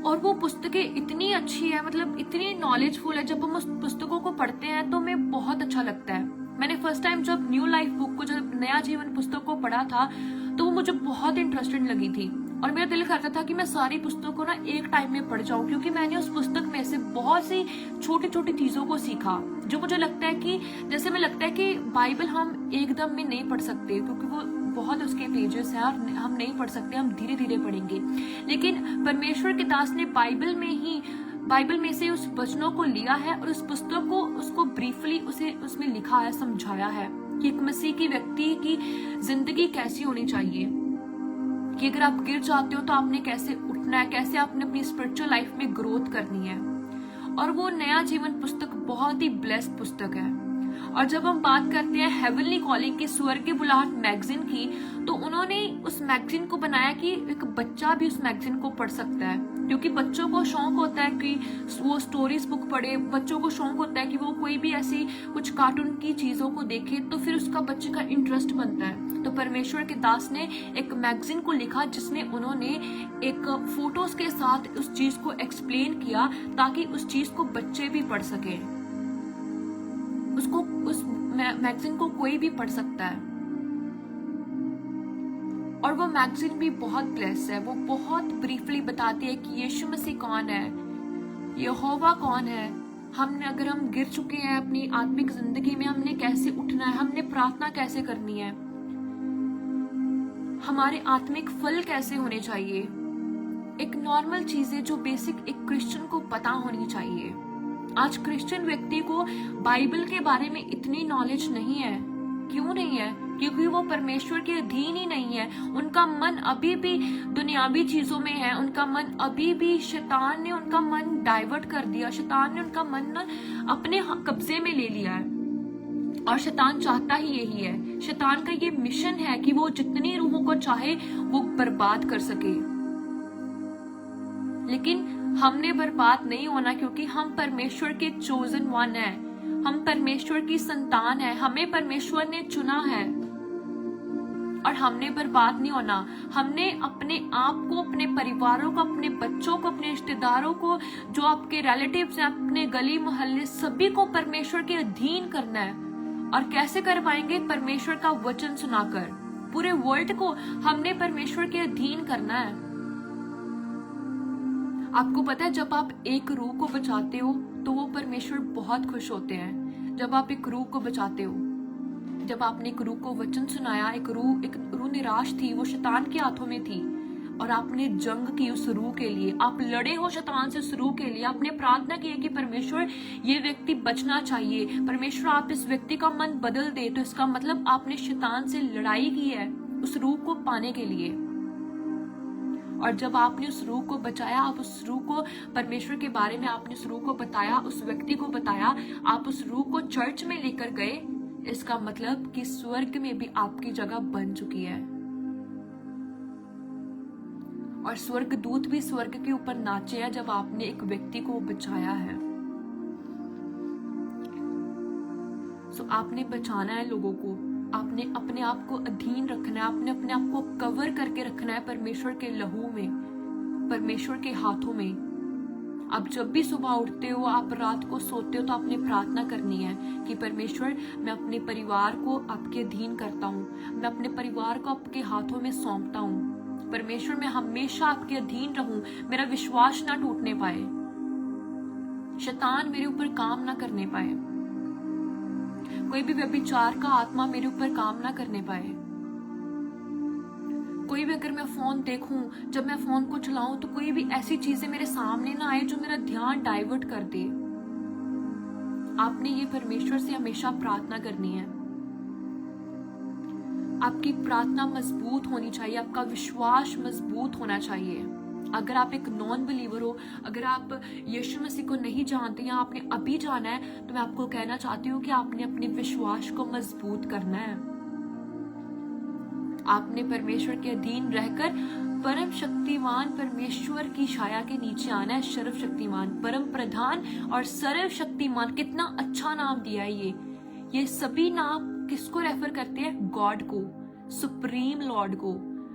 [SPEAKER 1] और वो पुस्तकें इतनी अच्छी है, मतलब इतनी नॉलेजफुल है। जब हम उस पुस्तकों को पढ़ते हैं तो हमें बहुत अच्छा लगता है। मैंने फर्स्ट टाइम जब न्यू लाइफ बुक को, जब नया जीवन पुस्तक को पढ़ा था तो वो मुझे बहुत इंटरेस्टिंग लगी थी और मेरा दिल करता था कि मैं सारी पुस्तकों को ना एक टाइम में पढ़ जाऊं, क्योंकि मैंने उस पुस्तक में से बहुत सी छोटी छोटी चीजों को सीखा जो मुझे लगता है कि जैसे मैं लगता है कि बाइबल हम एकदम में नहीं पढ़ सकते, क्योंकि वो बहुत उसके पेजेस हैं और हम नहीं पढ़ सकते, हम धीरे धीरे पढ़ेंगे। लेकिन परमेश्वर के दास ने बाइबल में से उस वचनों को लिया है और उस पुस्तक को उसको ब्रीफली उसमें लिखा है, समझाया है कि एक मसीह की व्यक्ति की जिंदगी कैसी होनी चाहिए, कि अगर आप गिर जाते हो तो आपने कैसे उठना है, कैसे आपने अपनी स्पिरिचुअल लाइफ में ग्रोथ करनी है। और वो नया जीवन पुस्तक बहुत ही ब्लेस्ड पुस्तक है। और जब हम बात करते हैं हेवनली कॉलिंग की, स्वर्गीय बुलाहट मैगजीन की, तो उन्होंने उस मैगजीन को बनाया कि एक बच्चा भी उस मैगजीन को पढ़ सकता है, क्योंकि बच्चों को शौक होता है कि वो स्टोरीज बुक पढ़े, बच्चों को शौक होता है कि वो कोई भी ऐसी कुछ कार्टून की चीजों को देखे, तो फिर उसका बच्चे का इंटरेस्ट बनता है। तो परमेश्वर के दास ने एक मैगजीन को लिखा जिसमें उन्होंने एक फोटोज के साथ उस चीज को एक्सप्लेन किया, ताकि उस चीज को बच्चे भी पढ़ सके। उस मैगजीन को कोई भी पढ़ सकता है। और वो मैगजीन भी बहुत ब्लेस है। वो बहुत ब्रीफली बताती है कि यीशु मसीह कौन है, यहोवा कौन है, अगर हम गिर चुके हैं अपनी आत्मिक जिंदगी में, हमने कैसे उठना है, हमने प्रार्थना कैसे करनी है, हमारे आत्मिक फल कैसे होने चाहिए। एक नॉर्मल चीजें जो बेसिक एक क्रिश्चियन को पता होनी चाहिए। आज क्रिश्चियन व्यक्ति को बाइबल के बारे में इतनी नॉलेज नहीं है। क्यों नहीं है? क्योंकि वो परमेश्वर के अधीन ही नहीं है। उनका मन अभी भी दुनियावी चीजों में है। उनका मन अभी भी, शैतान ने उनका मन डाइवर्ट कर दिया। शैतान ने उनका मन ना अपने कब्जे में ले लिया है। और शैतान चाहता ही यही है। शैतान का ये मिशन है कि वो जितनी रूहों को चाहे वो बर्बाद कर सके। लेकिन हमने बर्बाद नहीं होना, क्योंकि हम परमेश्वर के चोजन वन है। हम परमेश्वर की संतान है। हमें परमेश्वर ने चुना है और हमने बर्बाद नहीं होना। हमने अपने आप को, अपने परिवारों को, अपने बच्चों को, अपने रिश्तेदारों को, जो आपके रिलेटिव्स हैं, अपने गली मोहल्ले, सभी को परमेश्वर के अधीन करना है। और कैसे कर पाएंगे? परमेश्वर का वचन सुनाकर। पूरे वर्ल्ड को हमने परमेश्वर के अधीन करना है। आपको पता है जब आप एक रूह को बचाते हो तो वो परमेश्वर बहुत खुश होते हैं। जब आप एक रूह को बचाते हो, जब आपने एक रूह को वचन सुनाया, एक रूह निराश थी, वो शैतान के हाथों में थी, और आपने जंग की उस रूह के लिए, आप लड़े हो शैतान से उस रूह के लिए, आपने प्रार्थना की है कि परमेश्वर ये व्यक्ति बचना चाहिए, परमेश्वर आप इस व्यक्ति का मन बदल दे, तो इसका मतलब आपने शैतान से लड़ाई की है उस रूह को पाने के लिए। और जब आपने उस रूह को बचाया, आप उस रूह को, परमेश्वर के बारे में आपने उस रूह को बताया, उस व्यक्ति को बताया, आप उस रूह को चर्च में लेकर गए, इसका मतलब कि स्वर्ग में भी आपकी जगह बन चुकी है। और स्वर्ग दूत भी स्वर्ग के ऊपर नाचे हैं जब आपने एक व्यक्ति को बचाया है। सो आपने बचाना है लोगों को, आपने अपने आप को अधीन रखना है, आपने अपने आप को कवर करके रखना है परमेश्वर के लहू में, परमेश्वर के हाथों में। आप जब भी सुबह उठते हो, आप रात को सोते हो, तो आपने प्रार्थना करनी है कि परमेश्वर, मैं अपने परिवार को आपके अधीन करता हूँ, मैं अपने परिवार को आपके हाथों में सौंपता हूँ। परमेश्वर, मैं हमेशा आपके अधीन रहूं, मेरा विश्वास ना टूटने पाए, शैतान मेरे ऊपर काम ना करने पाए, कोई भी व्यभिचार का आत्मा मेरे ऊपर काम ना करने पाए। कोई भी अगर मैं फोन देखूं, जब मैं फोन को चलाऊं, तो कोई भी ऐसी चीजें मेरे सामने ना आए जो मेरा ध्यान डाइवर्ट कर दे। आपने ये परमेश्वर से हमेशा प्रार्थना करनी है। आपकी प्रार्थना मजबूत होनी चाहिए, आपका विश्वास मजबूत होना चाहिए। अगर आप एक नॉन बिलीवर हो, अगर आप यीशु मसीह को नहीं जानते या आपने अभी जाना है, तो मैं आपको कहना चाहती हूँ कि आपने अपने विश्वास को मजबूत करना है। आपने परमेश्वर के अधीन रहकर परम शक्तिमान परमेश्वर की छाया के नीचे आना है। सर्वशक्तिमान, परम प्रधान और सर्वशक्तिमान, कितना अच्छा नाम दिया है ये सभी नाम किसको रेफर करते हैं? गॉड को, सुप्रीम लॉर्ड को,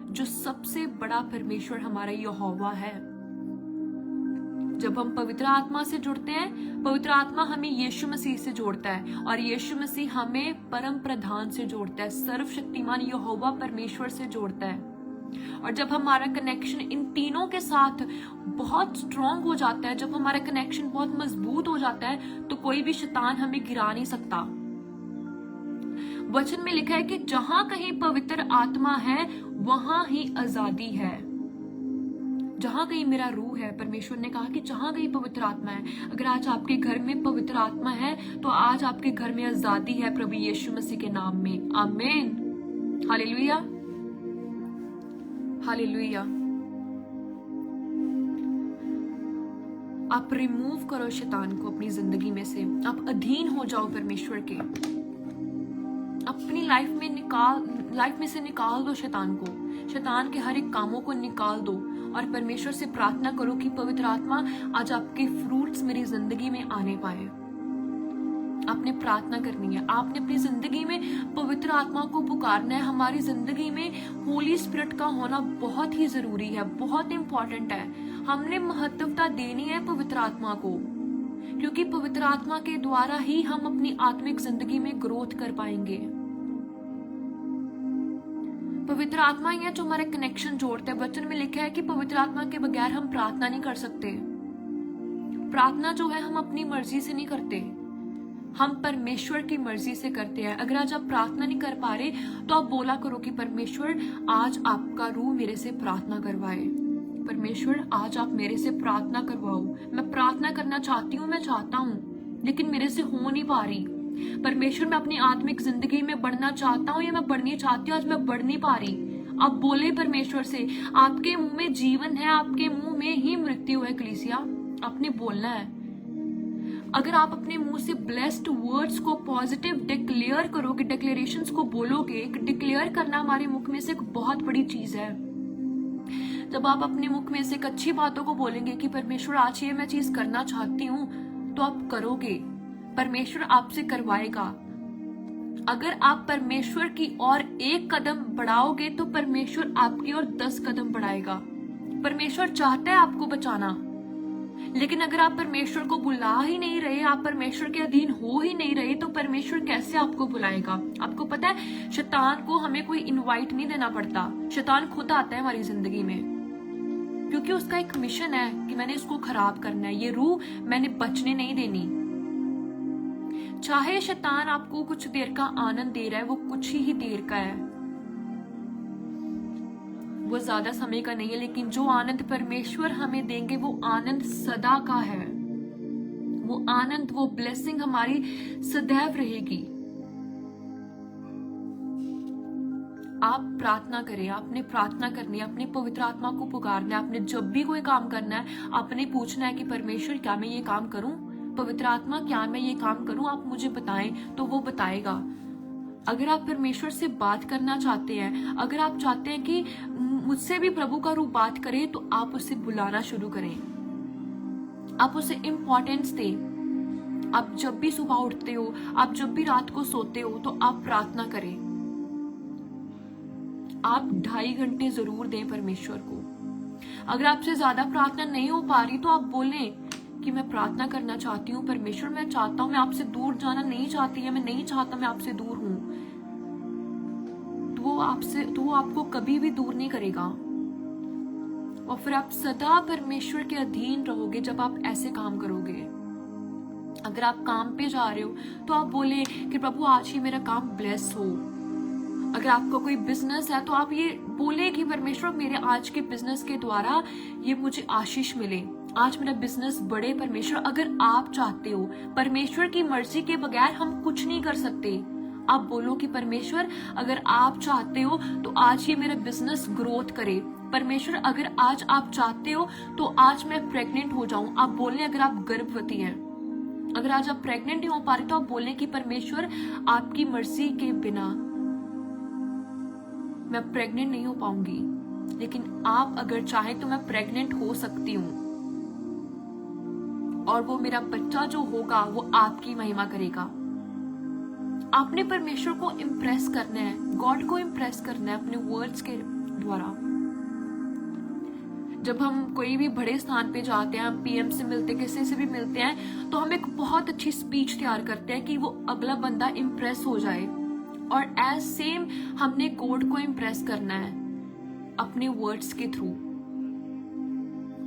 [SPEAKER 1] जो सबसे बड़ा परमेश्वर हमारा यहोवा है। जब हम पवित्र आत्मा से जुड़ते हैं, पवित्र आत्मा हमें यीशु मसीह से जोड़ता है और यीशु मसीह हमें परम प्रधान से जोड़ता है, सर्वशक्तिमान यहोवा परमेश्वर से जोड़ता है। और जब हमारा कनेक्शन इन तीनों के साथ बहुत स्ट्रांग हो जाता है, जब हमारा कनेक्शन बहुत मजबूत हो जाता है, तो कोई भी शैतान हमें गिरा नहीं सकता। वचन में लिखा है कि जहां कहीं पवित्र आत्मा है वहां ही आजादी है। जहां कहीं मेरा रूह है, परमेश्वर ने कहा कि जहां कहीं पवित्र आत्मा है। अगर आज आपके घर में पवित्र आत्मा है, तो आज आपके घर में आजादी है प्रभु यीशु मसीह के नाम में। आमीन, हालेलुया, हालेलुया। आप रिमूव करो शैतान को अपनी जिंदगी में से, आप अधीन हो जाओ परमेश्वर के। अपनी लाइफ में से निकाल दो शैतान को, शैतान के हर एक कामों को निकाल दो और परमेश्वर से प्रार्थना करो कि पवित्र आत्मा आज आपके फ्रूट्स मेरी जिंदगी में आने पाए। आपने प्रार्थना करनी है, आपने अपनी जिंदगी में पवित्र आत्मा को पुकारना है। हमारी जिंदगी में होली स्पिरिट का होना बहुत ही जरूरी है, बहुत इंपॉर्टेंट है। हमने महत्वता देनी है पवित्र आत्मा को, क्योंकि पवित्र आत्मा के द्वारा ही हम अपनी आत्मिक जिंदगी में ग्रोथ कर पाएंगे। पवित्र आत्मा ही है जो हमारे कनेक्शन जोड़ते हैं। वचन में लिखा है कि पवित्र आत्मा के बगैर हम प्रार्थना नहीं कर सकते। प्रार्थना जो है हम अपनी मर्जी से नहीं करते, हम परमेश्वर की मर्जी से करते हैं। अगर आज आप प्रार्थना नहीं कर पा रहे, तो आप बोला करो कि परमेश्वर आज आपका रूह मेरे से प्रार्थना करवाए। परमेश्वर आज आप मेरे से प्रार्थना करवाओ। मैं प्रार्थना करना चाहती हूँ, मैं चाहता हूँ, लेकिन मेरे से हो नहीं पा रही। परमेश्वर, मैं अपनी आत्मिक जिंदगी में बढ़ना चाहता हूँ या मैं बढ़नी चाहती हूँ, आज मैं बढ़ नहीं पा रही। आप बोले परमेश्वर से, आपके मुंह में जीवन है, आपके मुंह में ही मृत्यु है। कलीसिया, आपने बोलना है। अगर आप अपने मुंह से ब्लेस्ड वर्ड्स को पॉजिटिव डिक्लेयर करोगे, डिक्लेरेशंस को बोलोगे, डिक्लेयर करना हमारे मुख में से एक बहुत बड़ी चीज है। जब आप अपने मुख में से एक अच्छी बातों को बोलेंगे कि परमेश्वर आज ये मैं चीज करना चाहती हूँ, तो आप करोगे, परमेश्वर आपसे करवाएगा। अगर आप परमेश्वर की ओर एक कदम बढ़ाओगे, तो परमेश्वर आपकी ओर 10 कदम बढ़ाएगा। परमेश्वर चाहता है आपको बचाना, लेकिन अगर आप परमेश्वर को बुला ही नहीं रहे, आप परमेश्वर के अधीन हो ही नहीं रहे, तो परमेश्वर कैसे आपको बुलाएगा? आपको पता है, शैतान को हमें कोई इनवाइट नहीं देना पड़ता, शैतान खुद आता है हमारी जिंदगी में, क्योंकि उसका एक मिशन है कि मैंने इसको खराब करना है, ये रूह मैंने बचने नहीं देनी। चाहे शैतान आपको कुछ देर का आनंद दे रहा है, वो कुछ ही देर का है, वो ज्यादा समय का नहीं है, लेकिन जो आनंद परमेश्वर हमें देंगे वो आनंद सदा का है। वो आनंद, वो ब्लेसिंग हमारी सदैव रहेगी। आप प्रार्थना करें, आपने प्रार्थना करनी है, अपने पवित्र आत्मा को पुकारना है। आपने जब भी कोई काम करना है, आपने पूछना है कि परमेश्वर क्या मैं ये काम करूं? पवित्र आत्मा क्या मैं ये काम करूं? आप मुझे बताएं, तो वो बताएगा। अगर आप परमेश्वर से बात करना चाहते हैं, अगर आप चाहते हैं कि मुझसे भी प्रभु का रूप बात करे, तो आप उसे बुलाना शुरू करें, आप उसे इंपॉर्टेंस दें। आप जब भी सुबह उठते हो, आप जब भी रात को सोते हो, तो आप प्रार्थना करें। आप 2.5 घंटे जरूर दें परमेश्वर को। अगर आपसे ज्यादा प्रार्थना नहीं हो पा रही, तो आप बोलें कि मैं प्रार्थना करना चाहती हूँ परमेश्वर, मैं चाहता हूँ, मैं आपसे दूर जाना नहीं चाहती है, मैं नहीं चाहता मैं आपसे दूर हूँ, तो वो आपको कभी भी दूर नहीं करेगा। और फिर आप सदा परमेश्वर के अधीन रहोगे जब आप ऐसे काम करोगे। अगर आप काम पे जा रहे हो तो आप बोले कि प्रभु आज ही मेरा काम ब्लेस हो। अगर आपका कोई बिजनेस है तो आप ये बोले कि परमेश्वर मेरे आज के बिजनेस के द्वारा ये मुझे आशीष मिले, आज मेरा बिजनेस बढ़े। परमेश्वर अगर आप चाहते हो, परमेश्वर की मर्जी के बगैर हम कुछ नहीं कर सकते। आप बोलो कि परमेश्वर अगर आप चाहते हो तो आज ये मेरा बिजनेस ग्रोथ करे। परमेश्वर अगर आज आप चाहते हो तो आज मैं प्रेग्नेंट हो जाऊं। आप बोले अगर आप गर्भवती हैं, अगर आज आप प्रेग्नेंट नहीं हो पा रहे तो आप बोले कि परमेश्वर आपकी मर्जी के बिना मैं प्रेग्नेंट नहीं हो पाऊंगी, लेकिन आप अगर चाहे तो मैं प्रेग्नेंट हो सकती हूँ, और वो मेरा बच्चा जो होगा वो आपकी महिमा करेगा। आपने परमेश्वर को इम्प्रेस करना है, गॉड को इम्प्रेस करना है अपने वर्ड्स के द्वारा। जब हम कोई भी बड़े स्थान पे जाते हैं, हम पीएम से मिलते, किसी से भी मिलते हैं, तो हम एक बहुत अच्छी स्पीच तैयार करते हैं कि वो अगला बंदा इम्प्रेस हो जाए। और एज सेम हमने गॉड को इम्प्रेस करना है अपने वर्ड्स के थ्रू।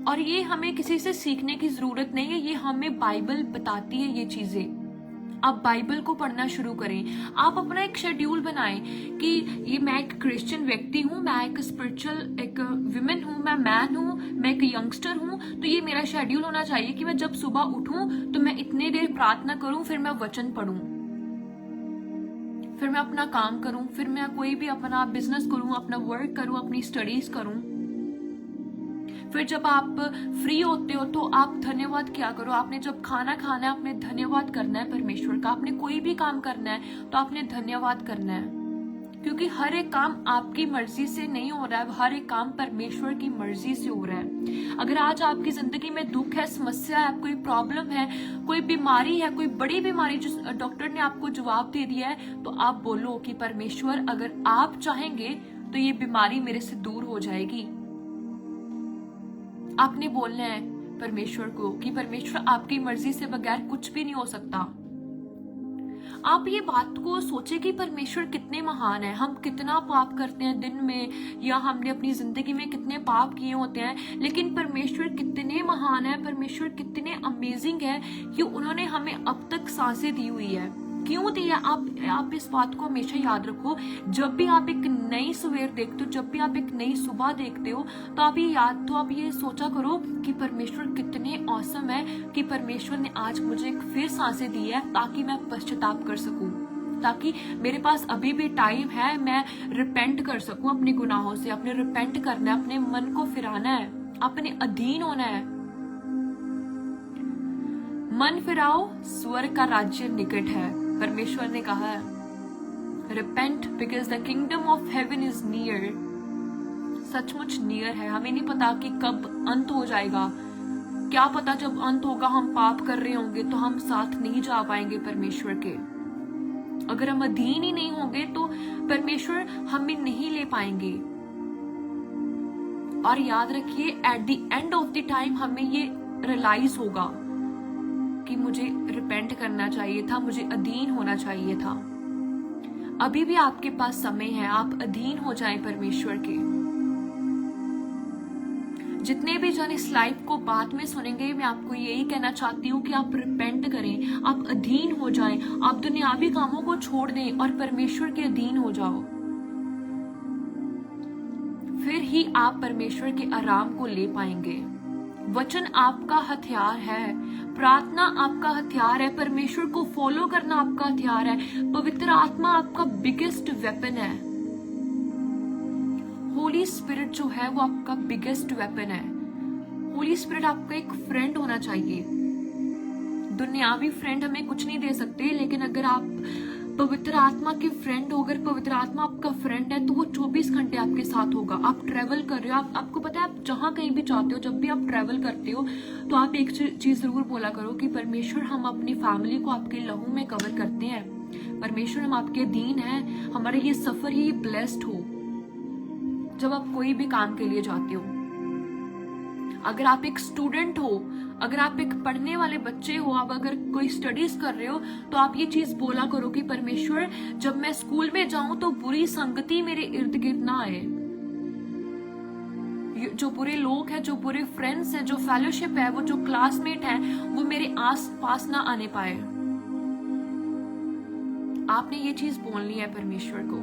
[SPEAKER 1] और ये हमें किसी से सीखने की जरूरत नहीं है, ये हमें बाइबल बताती है ये चीजें। आप बाइबल को पढ़ना शुरू करें। आप अपना एक शेड्यूल बनाएं कि ये मैं एक क्रिश्चियन व्यक्ति हूँ, मैं एक स्पिरिचुअल एक विमेन हूँ, मैं मैन हूँ, मैं एक यंगस्टर हूँ, तो ये मेरा शेड्यूल होना चाहिए कि मैं जब सुबह उठूं तो मैं इतने देर प्रार्थना करूं, फिर मैं वचन पढ़ूं, फिर मैं अपना काम करूं, फिर मैं कोई भी अपना बिजनेस करूं, अपना वर्क करूं, अपनी स्टडीज करूं। फिर जब आप फ्री होते हो तो आप धन्यवाद क्या करो। आपने जब खाना खाना है आपने धन्यवाद करना है परमेश्वर का। आपने कोई भी काम करना है तो आपने धन्यवाद करना है, क्योंकि हर एक काम आपकी मर्जी से नहीं हो रहा है, हर एक काम परमेश्वर की मर्जी से हो रहा है। अगर आज आपकी जिंदगी में दुख है, समस्या है, कोई प्रॉब्लम है, कोई बीमारी है, कोई बड़ी बीमारी जिस डॉक्टर ने आपको जवाब दे दिया है, तो आप बोलो कि परमेश्वर अगर आप चाहेंगे तो ये बीमारी मेरे से दूर हो जाएगी। आपने बोलना है परमेश्वर को कि परमेश्वर आपकी मर्जी से बगैर कुछ भी नहीं हो सकता। आप ये बात को सोचे कि परमेश्वर कितने महान है। हम कितना पाप करते हैं दिन में, या हमने अपनी जिंदगी में कितने पाप किए होते हैं, लेकिन परमेश्वर कितने महान है, परमेश्वर कितने अमेजिंग है कि उन्होंने हमें अब तक सांसें दी हुई है। क्यों दी है? आप इस बात को हमेशा याद रखो। जब भी आप एक नई सवेर देखते हो, जब भी आप एक नई सुबह देखते हो, तो आप ये सोचा करो कि परमेश्वर कितने औसम है कि परमेश्वर ने आज मुझे एक फिर सांसें दी है ताकि मैं पश्चाताप कर सकूं, ताकि मेरे पास अभी भी टाइम है, मैं रिपेंट कर सकूं अपने गुनाहों से। अपने रिपेंट करना है, अपने मन को फिराना है, अपने अधीन होना है। मन फिराओ, स्वर्ग का राज्य निकट है, परमेश्वर ने कहा है। Repent because the kingdom of heaven is near. सचमुच नियर है। हमें नहीं पता कि कब अंत हो जाएगा। क्या पता जब अंत होगा हम पाप कर रहे होंगे तो हम साथ नहीं जा पाएंगे परमेश्वर के। अगर हम अधीन ही नहीं होंगे तो परमेश्वर हमें नहीं ले पाएंगे। और याद रखिए, at the end of the time हमें ये रियलाइज होगा कि मुझे रिपेंट करना चाहिए था, मुझे अधीन होना चाहिए था। अभी भी आपके पास समय है, आप अधीन हो जाएं परमेश्वर के। जितने भी जन इस लाइफ को बाद में सुनेंगे, मैं आपको यही कहना चाहती हूँ कि आप रिपेंट करें, आप अधीन हो जाएं, आप दुनियावी कामों को छोड़ दें और परमेश्वर के अधीन हो जाओ। फिर ही आप परमेश्वर के आराम को ले पाएंगे। वचन आपका हथियार है, प्रार्थना आपका हथियार है, परमेश्वर को फॉलो करना आपका हथियार है, पवित्र आत्मा आपका बिगेस्ट वेपन है। होली स्पिरिट जो है वो आपका बिगेस्ट वेपन है। होली स्पिरिट आपका एक फ्रेंड होना चाहिए। दुनियावी फ्रेंड हमें कुछ नहीं दे सकते, लेकिन अगर आप पवित्र आत्मा के फ्रेंड हो, अगर पवित्र आत्मा आपका फ्रेंड है तो वो 24 घंटे आपके साथ होगा। आप ट्रेवल कर रहे हो, आपको पता है, आप जहां कहीं भी जाते हो, जब भी आप ट्रेवल करते हो तो आप एक चीज जरूर बोला करो कि परमेश्वर हम अपनी फैमिली को आपके लहू में कवर करते हैं। परमेश्वर हम आपके अधीन हैं, हमारा ये सफर ही ब्लेस्ड हो। जब आप कोई भी काम के लिए जाते हो अगर आप एक स्टूडेंट हो, अगर आप एक पढ़ने वाले बच्चे हो, आप अगर कोई स्टडीज कर रहे हो, तो आप ये चीज बोला करो कि परमेश्वर, जब मैं स्कूल में जाऊं तो बुरी संगति मेरे इर्द गिर्द ना आए, जो बुरे लोग हैं, जो बुरे फ्रेंड्स हैं, जो फेलोशिप है, वो जो क्लासमेट है, वो मेरे आस पास ना आने पाए। आपने ये चीज बोलनी है परमेश्वर को।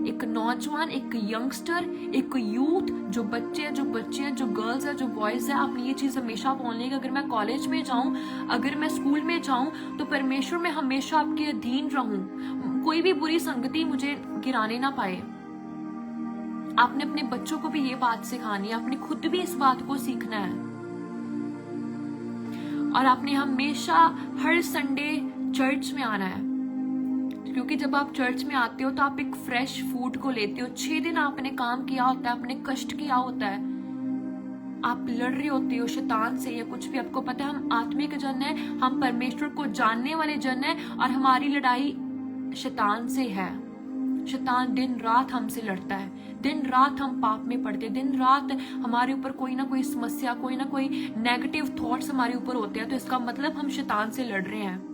[SPEAKER 1] एक नौजवान, एक यंगस्टर, एक यूथ, जो बच्चे हैं, जो गर्ल्स हैं, जो बॉयज हैं, आपने ये चीज हमेशा बोलनी है कि अगर मैं कॉलेज में जाऊं, अगर मैं स्कूल में जाऊं, तो परमेश्वर मैं हमेशा आपके अधीन रहूं, कोई भी बुरी संगति मुझे गिराने ना पाए। आपने अपने बच्चों को भी ये बात सिखानी है, आपने खुद भी इस बात को सीखना है, और आपने हमेशा हर संडे चर्च में आना है, क्योंकि जब आप चर्च में आते हो तो आप एक फ्रेश फूड को लेते हो। 6 दिन आपने काम किया होता है, आपने कष्ट किया होता है, आप लड़ रहे होते हो शैतान से या कुछ भी। आपको पता है हम आत्मिक जन है, हम परमेश्वर को जानने वाले जन है, और हमारी लड़ाई शैतान से है। शैतान दिन रात हमसे लड़ता है, दिन रात हम पाप में पड़ते हैं, दिन रात हमारे ऊपर कोई ना कोई समस्या, कोई ना कोई नेगेटिव थॉट्स हमारे ऊपर होते हैं, तो इसका मतलब हम शैतान से लड़ रहे हैं।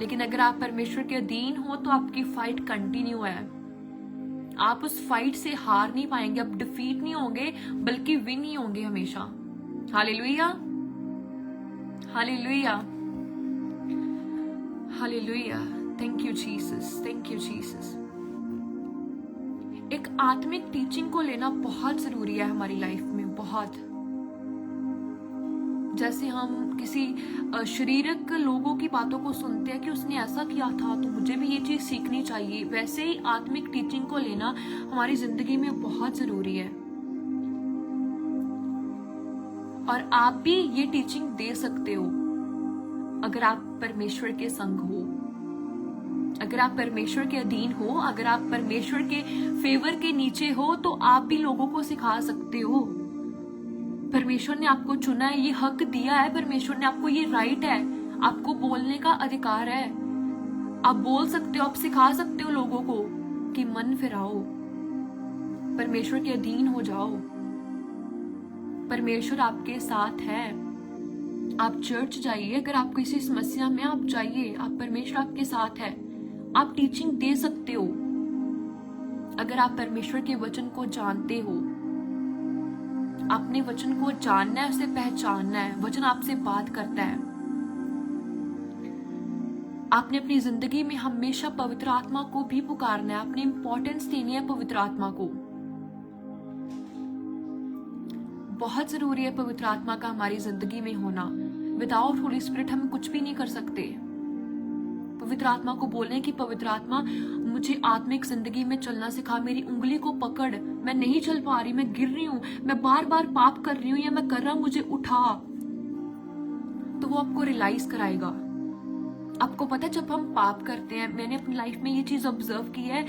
[SPEAKER 1] लेकिन अगर आप परमेश्वर के अधीन हो तो आपकी फाइट कंटिन्यू है, आप उस फाइट से हार नहीं पाएंगे, आप डिफीट नहीं होंगे, बल्कि विन ही होंगे हमेशा। Hallelujah, hallelujah, hallelujah. Thank you Jesus, thank you Jesus. एक आत्मिक टीचिंग को लेना बहुत जरूरी है हमारी लाइफ में, बहुत। जैसे हम किसी शारीरिक लोगों की बातों को सुनते हैं कि उसने ऐसा किया था तो मुझे भी ये चीज सीखनी चाहिए, वैसे ही आत्मिक टीचिंग को लेना हमारी जिंदगी में बहुत जरूरी है। और आप भी ये टीचिंग दे सकते हो अगर आप परमेश्वर के संग हो, अगर आप परमेश्वर के अधीन हो, अगर आप परमेश्वर के फेवर के नीचे हो, तो आप भी लोगों को सिखा सकते हो। परमेश्वर ने आपको चुना है, ये हक दिया है, परमेश्वर ने आपको ये राइट है, आपको बोलने का अधिकार है, आप बोल सकते हो, आप सिखा सकते हो लोगों को कि मन फिराओ, परमेश्वर के अधीन हो जाओ, परमेश्वर आपके साथ है। आप चर्च जाइए, अगर आप किसी समस्या में आप जाइए, आप परमेश्वर आपके साथ है, आप टीचिंग दे सकते हो। अगर आप परमेश्वर के वचन को जानते हो, अपने वचन को जानना है, उसे पहचानना है, वचन आपसे बात करता है। आपने अपनी जिंदगी में हमेशा पवित्र आत्मा को भी पुकारना है, आपने इंपॉर्टेंस देनी है पवित्र आत्मा को। बहुत जरूरी है पवित्र आत्मा का हमारी जिंदगी में होना। विदाउट होली स्पिरिट हम कुछ भी नहीं कर सकते। पवित्र आत्मा को बोलें कि पवित्र आत्मा मुझे आत्मिक जिंदगी में चलना सिखा, मेरी उंगली को पकड़, मैं नहीं चल पा रही, मैं गिर रही हूं, मैं बार बार पाप कर रही हूं, या मैं कर रहा हूं, मुझे उठा। तो वो आपको रियलाइज कराएगा। आपको पता है जब हम पाप करते हैं, मैंने अपनी लाइफ में ये चीज ऑब्जर्व की है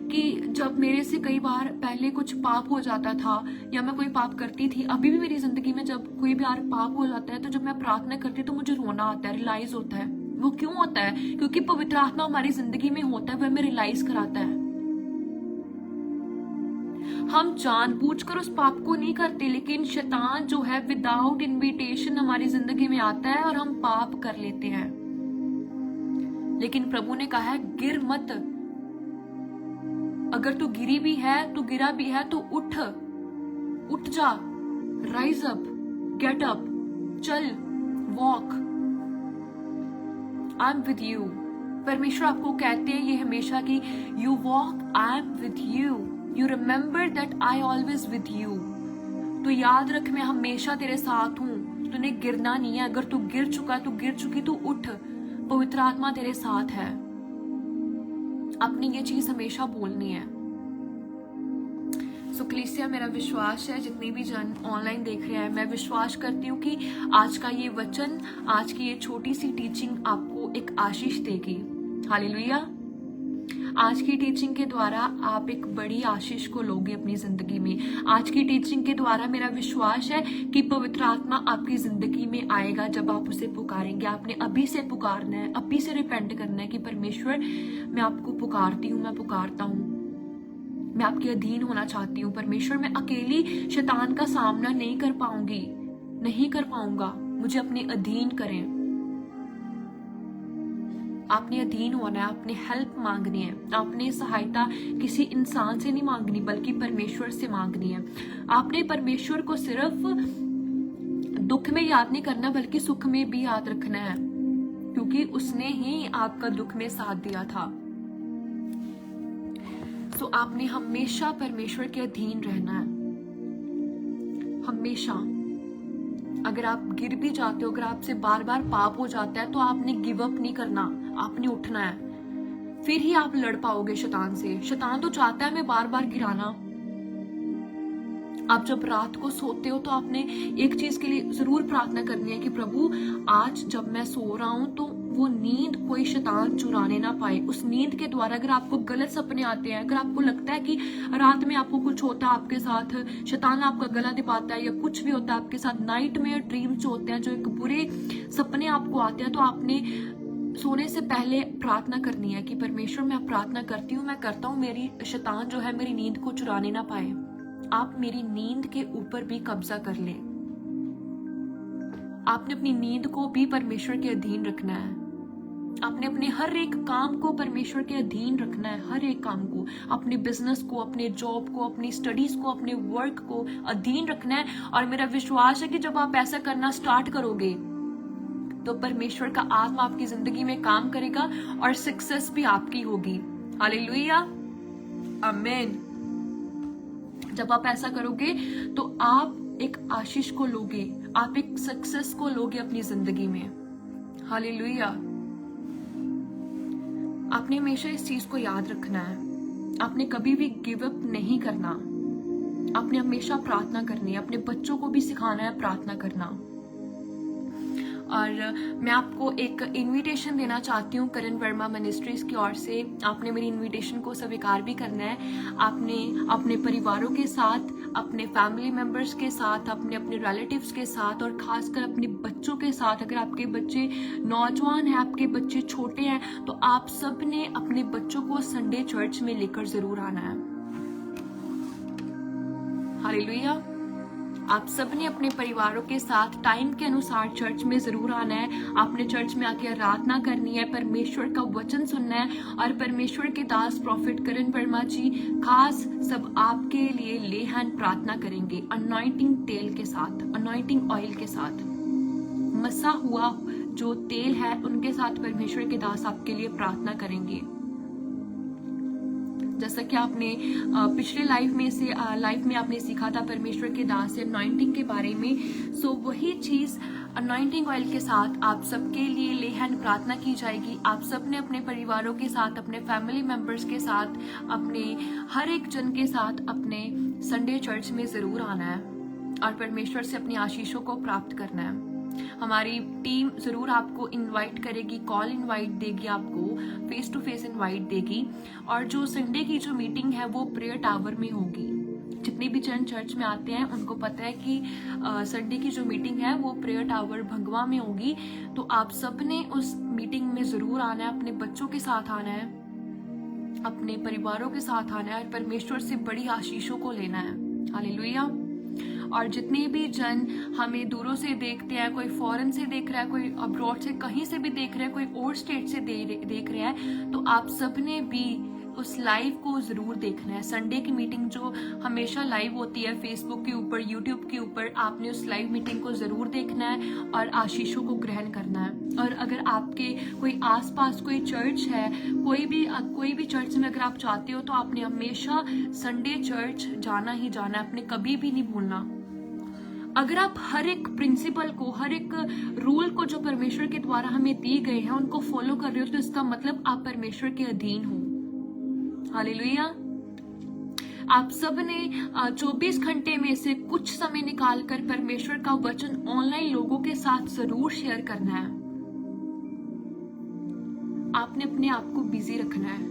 [SPEAKER 1] कि जब मेरे से कई बार पहले कुछ पाप हो जाता था या मैं कोई पाप करती थी, अभी भी मेरी जिंदगी में जब कोई बार पाप हो जाता है तो जब मैं प्रार्थना करती हूँ तो मुझे रोना आता है, रियलाइज होता है। वो क्यों होता है? क्योंकि पवित्र आत्मा हमारी जिंदगी में होता है, वह हमें रियलाइज कराता है। हम जानबूझकर उस पाप को नहीं करते, लेकिन शैतान जो है विदाउट इनविटेशन हमारी जिंदगी में आता है और हम पाप कर लेते हैं। लेकिन प्रभु ने कहा है गिर मत। अगर तू गिरी भी है, तू गिरा भी है, तो उठ जा, राइज अप, गेट अप, चल, walk, I am with you. परमेश्वर आपको कहते हैं ये हमेशा कि you walk, I am with you, you remember that I always with you. तो याद रख मैं हमेशा तेरे साथ हूं, तूने गिरना नहीं है। अगर तू गिर चुका, तू गिर चुकी, तू उठ, पवित्र आत्मा तेरे साथ है। आपने ये चीज हमेशा बोलनी है। सो कलीसिया, मेरा विश्वास है जितने भी जन ऑनलाइन देख रहे हैं, मैं विश्वास करती हूँ कि आज का ये वचन, आज की ये छोटी सी टीचिंग आपको एक आशीष देगी। हालेलुया। आज की टीचिंग के द्वारा आप एक बड़ी आशीष को लोगे अपनी जिंदगी में। आज की टीचिंग के द्वारा मेरा विश्वास है कि पवित्र आत्मा आपकी जिंदगी में आएगा जब आप उसे पुकारेंगे। आपने अभी से पुकारना है, अभी से रिपेंट करना है कि परमेश्वर मैं आपको पुकारती हूँ, मैं पुकारता हूँ, मैं आपके अधीन होना चाहती हूँ परमेश्वर। मैं अकेली शैतान का सामना नहीं कर पाऊंगी, नहीं कर पाऊंगा, मुझे अपने अधीन करें। आपने अधीन होना है, आपने हेल्प मांगनी है, आपने सहायता किसी इंसान से नहीं मांगनी बल्कि परमेश्वर से मांगनी है। आपने परमेश्वर को सिर्फ दुख में याद नहीं करना बल्कि सुख में भी याद रखना है, क्योंकि उसने ही आपका दुख में साथ दिया था। तो आपने हमेशा परमेश्वर के अधीन रहना है, हमेशा। अगर आप गिर भी जाते हो, अगर आपसे बार बार पाप हो जाता है, तो आपने गिव अप नहीं करना, आपने उठना है। फिर ही आप लड़ पाओगे शैतान से। शैतान तो चाहता है मैं बार बार गिराना। आप जब रात को सोते हो तो आपने एक चीज के लिए जरूर प्रार्थना करनी है कि प्रभु आज जब मैं सो रहा हूं तो वो नींद कोई शैतान चुराने ना पाए। उस नींद के द्वारा अगर आपको गलत सपने आते हैं, अगर आपको लगता है कि रात में आपको कुछ होता है आपके साथ, शैतान आपका गला दबाता है या कुछ भी होता है आपके साथ, नाइट में ड्रीम्स होते हैं, जो एक बुरे सपने आपको आते हैं, तो आपने सोने से पहले प्रार्थना करनी है कि परमेश्वर मैं प्रार्थना करती हूँ, मैं करता हूँ, मेरी शैतान जो है मेरी नींद को चुराने ना पाए। आप मेरी नींद के ऊपर भी कब्जा कर ले। आपने अपनी नींद को भी परमेश्वर के अधीन रखना है। आपने अपने हर एक काम को परमेश्वर के अधीन रखना है, हर एक काम को, अपने बिजनेस को, अपने जॉब को, अपनी स्टडीज को, अपने वर्क को अधीन रखना है। और मेरा विश्वास है कि जब आप ऐसा करना स्टार्ट करोगे तो परमेश्वर का आत्मा आपकी जिंदगी में काम करेगा और सक्सेस भी आपकी होगी। हालेलुया, आमीन। जब आप ऐसा करोगे तो आप एक आशीष को लोगे, आप एक सक्सेस को लोगे अपनी जिंदगी में। हालेलुया। आपने हमेशा इस चीज को याद रखना है, आपने कभी भी गिव अप नहीं करना, आपने हमेशा प्रार्थना करनी है, अपने बच्चों को भी सिखाना है प्रार्थना करना। और मैं आपको एक इनविटेशन देना चाहती हूँ करण वर्मा मिनिस्ट्रीज की ओर से। आपने मेरी इनविटेशन को स्वीकार भी करना है। आपने अपने परिवारों के साथ, अपने फैमिली मेंबर्स के साथ, अपने रिलेटिव्स के साथ और खासकर अपने बच्चों के साथ, अगर आपके बच्चे नौजवान हैं, आपके बच्चे छोटे हैं, तो आप सब ने अपने बच्चों को संडे चर्च में लेकर जरूर आना है। हालेलुया। आप सब ने अपने परिवारों के साथ टाइम के अनुसार चर्च में जरूर आना है। आपने चर्च में आके आराधना करनी है, परमेश्वर का वचन सुनना है और परमेश्वर के दास प्रॉफिट करण वर्मा जी खास सब आपके लिए ले हैंड प्रार्थना करेंगे, अनॉइंटिंग तेल के साथ, अनॉइंटिंग ऑयल के साथ, मसा हुआ जो तेल है उनके साथ परमेश्वर के दास आपके लिए प्रार्थना करेंगे। जैसा कि आपने पिछले लाइफ में आपने सीखा था परमेश्वर के दास से अनॉइंटिंग के बारे में, सो वही चीज अनॉइंटिंग ऑयल के साथ आप सबके लिए ले हैंड प्रार्थना की जाएगी। आप सब ने अपने परिवारों के साथ, अपने फैमिली मेंबर्स के साथ, अपने हर एक जन के साथ अपने संडे चर्च में जरूर आना है और परमेश्वर से अपनी आशीषों को प्राप्त करना है। हमारी टीम जरूर आपको इनवाइट करेगी, कॉल इनवाइट देगी, आपको फेस टू फेस इनवाइट देगी। और जो संडे की जो मीटिंग है वो प्रेयर टावर में होगी। जितने भी जन चर्च में आते हैं उनको पता है कि संडे की जो मीटिंग है वो प्रेयर टावर भंगवा में होगी। तो आप सब ने उस मीटिंग में जरूर आना है, अपने बच्चों के साथ आना है, अपने परिवारों के साथ आना है और परमेश्वर से बड़ी आशीषों को लेना है। हालेलुया। और जितने भी जन हमें दूरों से देखते हैं, कोई फॉरेन से देख रहा है, कोई अब्रॉड से कहीं से भी देख रहा है, कोई और स्टेट से देख रहे हैं, तो आप सबने भी उस लाइव को जरूर देखना है। संडे की मीटिंग जो हमेशा लाइव होती है फेसबुक के ऊपर, यूट्यूब के ऊपर, आपने उस लाइव मीटिंग को जरूर देखना है और आशीषों को ग्रहण करना है। और अगर आपके कोई आसपास कोई चर्च है, कोई भी चर्च में अगर आप चाहते हो, तो आपने हमेशा संडे चर्च जाना ही जाना है, आपने कभी भी नहीं भूलना। अगर आप हर एक प्रिंसिपल को, हर एक रूल को जो परमेश्वर के द्वारा हमें दिए गए हैं उनको फॉलो कर रहे हो, तो इसका मतलब आप परमेश्वर के अधीन हो। हालेलुया। आप सब ने 24 घंटे में से कुछ समय निकालकर परमेश्वर का वचन ऑनलाइन लोगों के साथ जरूर शेयर करना है। आपने अपने आप को बिजी रखना है,